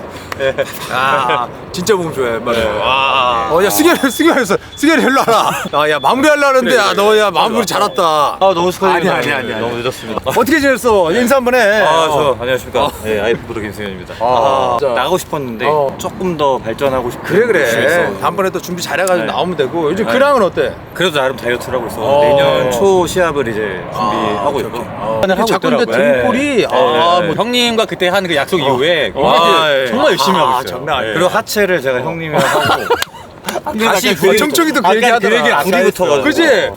진짜 몸 좋아해. 야, 승현이 일로 와라. 야, 마무리하려는데, 너 마무리 잘 왔다. 너무 축하드립니다. 아니. 너무 늦었습니다. 어떻게 지냈어? 인사 한번 해. 안녕하십니까. IF 프로 김승현입니다. 나가고 싶었는데 조금 더 발전하고 싶고. 그래. 다음번에 또 준비 잘해가지고 나오면 되고. 요즘 근황은 어때? 그래도 나름 다이어트를 하고 있어. 내년 초 시합을 이제 준비하고 있고. 자꾸 근데 등골이 뭐 형님과 그때 한 그 약속 이후에 정말 열심히 하고 있어요. 장난 아니에요. 그리고 하체를 제가 형님이랑 하고 다시 정청이도 그 얘기 하더라. 부리부터 그지?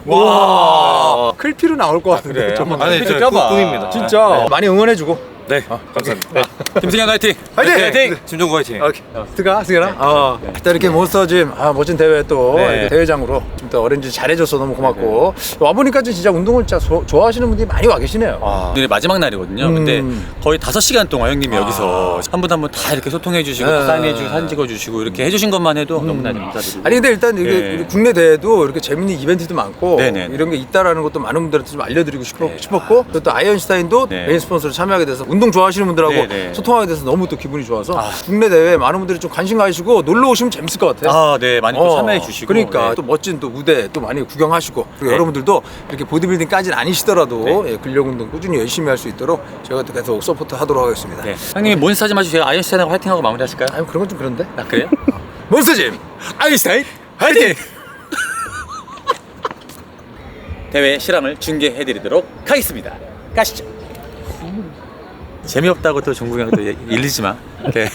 와, 클피로 나올 것 같은데. 아니, 저 꿈입니다. 진짜 많이 응원해주고. 네, 감사합니다. 김승현 화이팅! 화이팅! 김종국 화이팅! 오케이. 들어가, 승현아. 일단 이렇게 몬스터짐 멋진 대회 또 이렇게 대회장으로 좀 더 어렌지 잘해줘서 너무 고맙고 와보니까 진짜 운동을 진짜 좋아하시는 분들이 많이 와 계시네요. 오늘 마지막 날이거든요. 근데 거의 5시간 동안 형님이 여기서 한 분 한 분 다 이렇게 소통해 주시고 사인해 주고 사진 찍어 주시고 이렇게 해주신 것만 해도 너무나 감사드리고. 아니 근데 일단 이게 우리 국내 대회도 이렇게 재밌는 이벤트도 많고 이런 게 있다라는 것도 많은 분들한테 좀 알려드리고 싶었고 또 아이언슈타인도 메인 스폰서로 참여하게 돼서 운동 좋아하시는 분들하고 소통하게 돼서 너무 또 기분이 좋아서 국내 대회 많은 분들이 좀 관심 가지시고 놀러 오시면 재밌을 것 같아요. 네, 많이 또 참여해 주시고. 그러니까 또 멋진 또 무대 또 많이 구경하시고 그리고 여러분들도 이렇게 보디빌딩까지는 아니시더라도 근력 운동 꾸준히 열심히 할 수 있도록 제가 또 계속 서포트 하도록 하겠습니다. 형님이 몬스터짐 하시고 제가 아이언슈타인하고 화이팅하고 마무리하실까요? 아유 그런 건 좀 그런데. 그래요? 몬스터짐 아이언슈타인 화이팅! 대회 실황을 중계해드리도록 하겠습니다. 가시죠. 재미없다고 또 종국이 형도 일리지 마. 이렇게.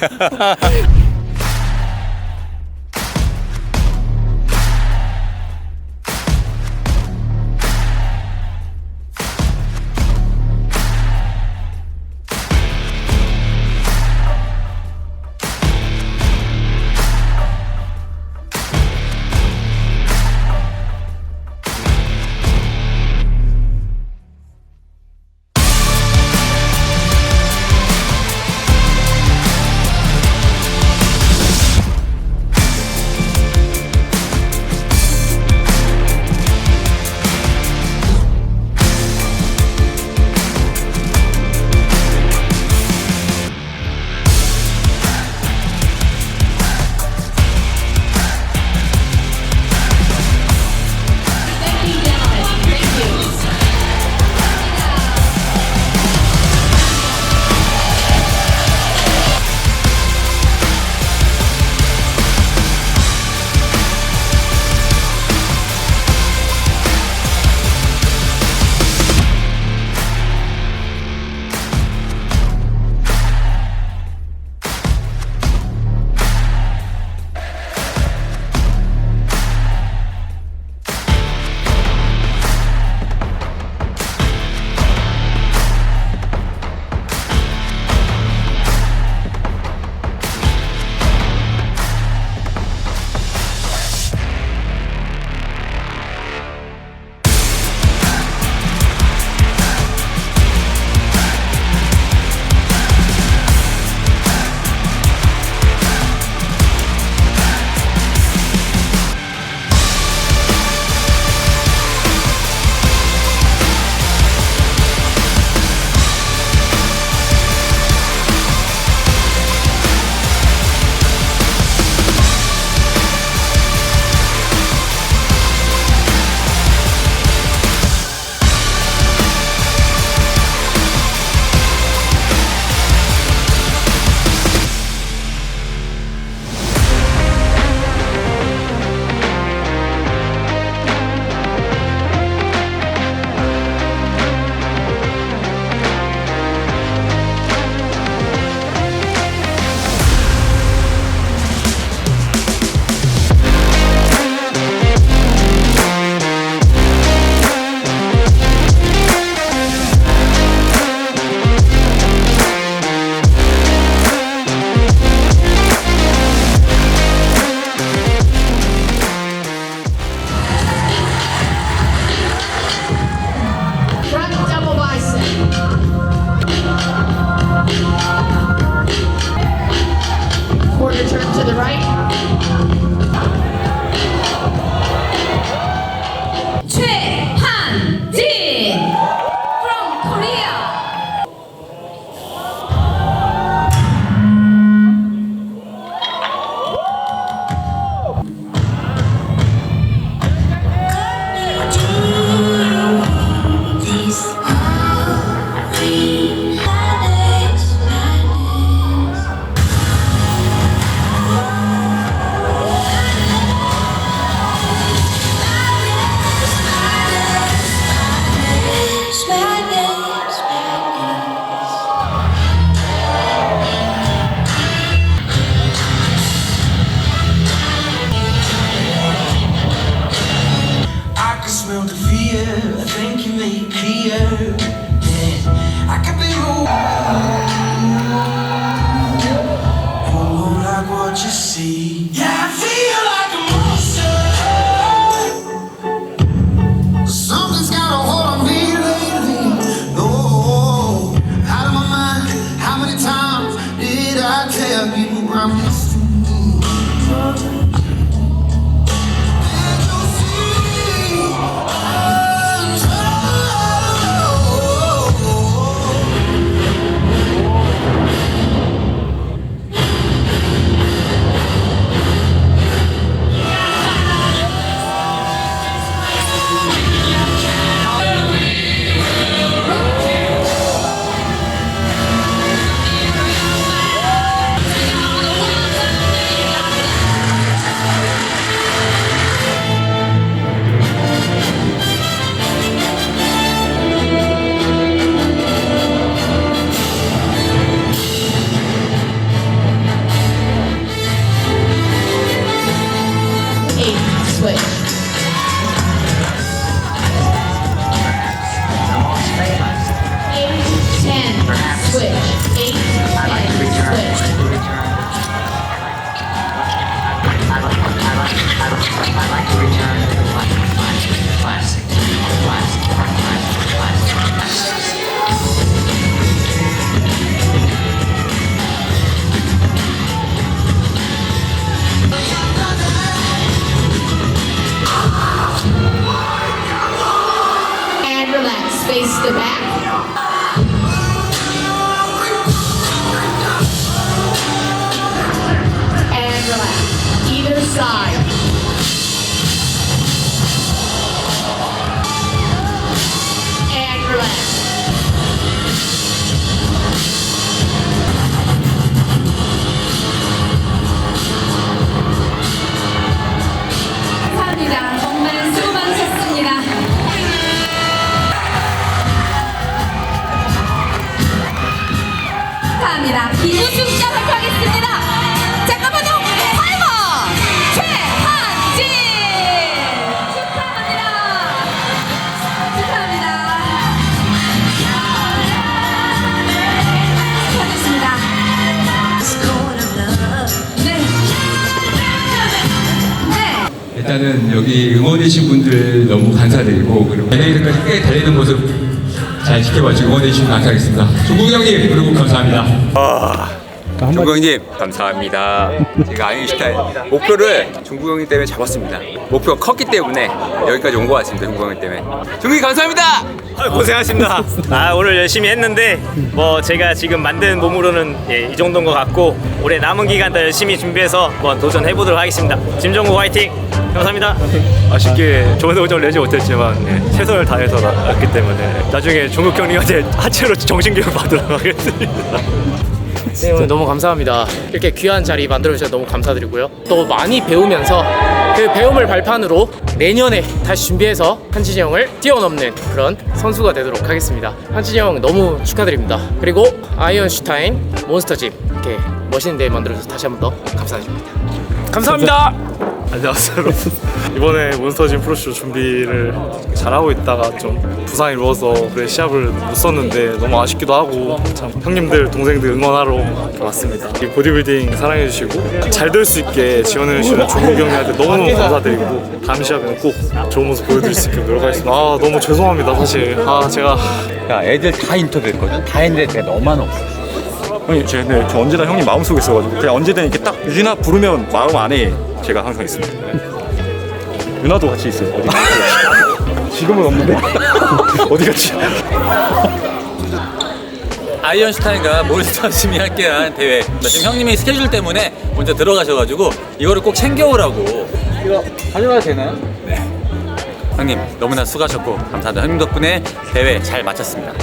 Face the back. And relax. Either side. And relax. 감사합니다. 정말 수고 많으셨습니다. 축하합니다. 우승자 발표하겠습니다. 잠깐만요. 8번 최한진 축하합니다. 축하합니다. 축하하겠습니다. 일단은 여기 응원해주신 분들 너무 감사드리고 그리고 NA에서까지 꽤 달리는 모습 잘 지켜봐주고 응원해주시면 감사하겠습니다. 종국이 형님 그리고 감사합니다. 종국 형님 감사합니다. 제가 아인슈타인 목표를 종국 형님 때문에 잡았습니다. 목표가 컸기 때문에 여기까지 온 것 같습니다. 종국 형님 때문에. 종국이 감사합니다. 고생하셨습니다. 오늘 열심히 했는데 뭐 제가 지금 만든 몸으로는 이 정도인 것 같고 올해 남은 기간 더 열심히 준비해서 한번 도전해보도록 하겠습니다. 짐종국 화이팅! 감사합니다. 아쉽게 좋은 성적을 내지 못했지만 최선을 다해서 나왔기 때문에 나중에 종국 형님한테 하체로 정신교육 받으러 가겠습니다. 네, 오늘 너무 감사합니다. 이렇게 귀한 자리 만들어주셔서 너무 감사드리고요. 또 많이 배우면서 그 배움을 발판으로 내년에 다시 준비해서 한진이 형을 뛰어넘는 그런 선수가 되도록 하겠습니다. 한진이 형 너무 축하드립니다. 그리고 아이언슈타인 몬스터짐 이렇게 멋있는 대회 만들어줘서 다시 한 번 더 감사드립니다. 감사합니다. 안녕하세요. 이번에 몬스터짐 프로쇼 준비를 잘하고 있다가 좀 부상이 일어서 그래 시합을 못 썼는데 너무 아쉽기도 하고 참 형님들 동생들 응원하러 왔습니다. 이 보디빌딩 사랑해주시고 잘 될 수 있게 지원해주시는 종국이 형님한테 너무너무 감사드리고 다음 시합에는 꼭 좋은 모습 보여드릴 수 있게 노력하겠습니다. 너무 죄송합니다 사실. 제가 애들 다 인터뷰했거든. 다 했는데 내가 너만 없어. 형님, 저 언제나 형님 마음속에 있어가지고 그냥 언제든 이렇게 딱 유진아 부르면 마음 안에 제가 항상 있습니다. 유나도 같이 있어요. 어디 갔지? 지금은 없는데 어디 갔지? 아이언슈타인과 몬스터짐이 함께한 대회. 지금 형님이 스케줄 때문에 먼저 들어가셔가지고 이거를 꼭 챙겨오라고. 이거 가져가도 되나요? 네. 형님 너무나 수고하셨고 감사합니다. 형님 덕분에 대회 잘 마쳤습니다.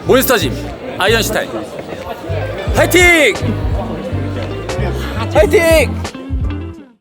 몬스터짐 아이언슈타인 화이팅! 화이팅!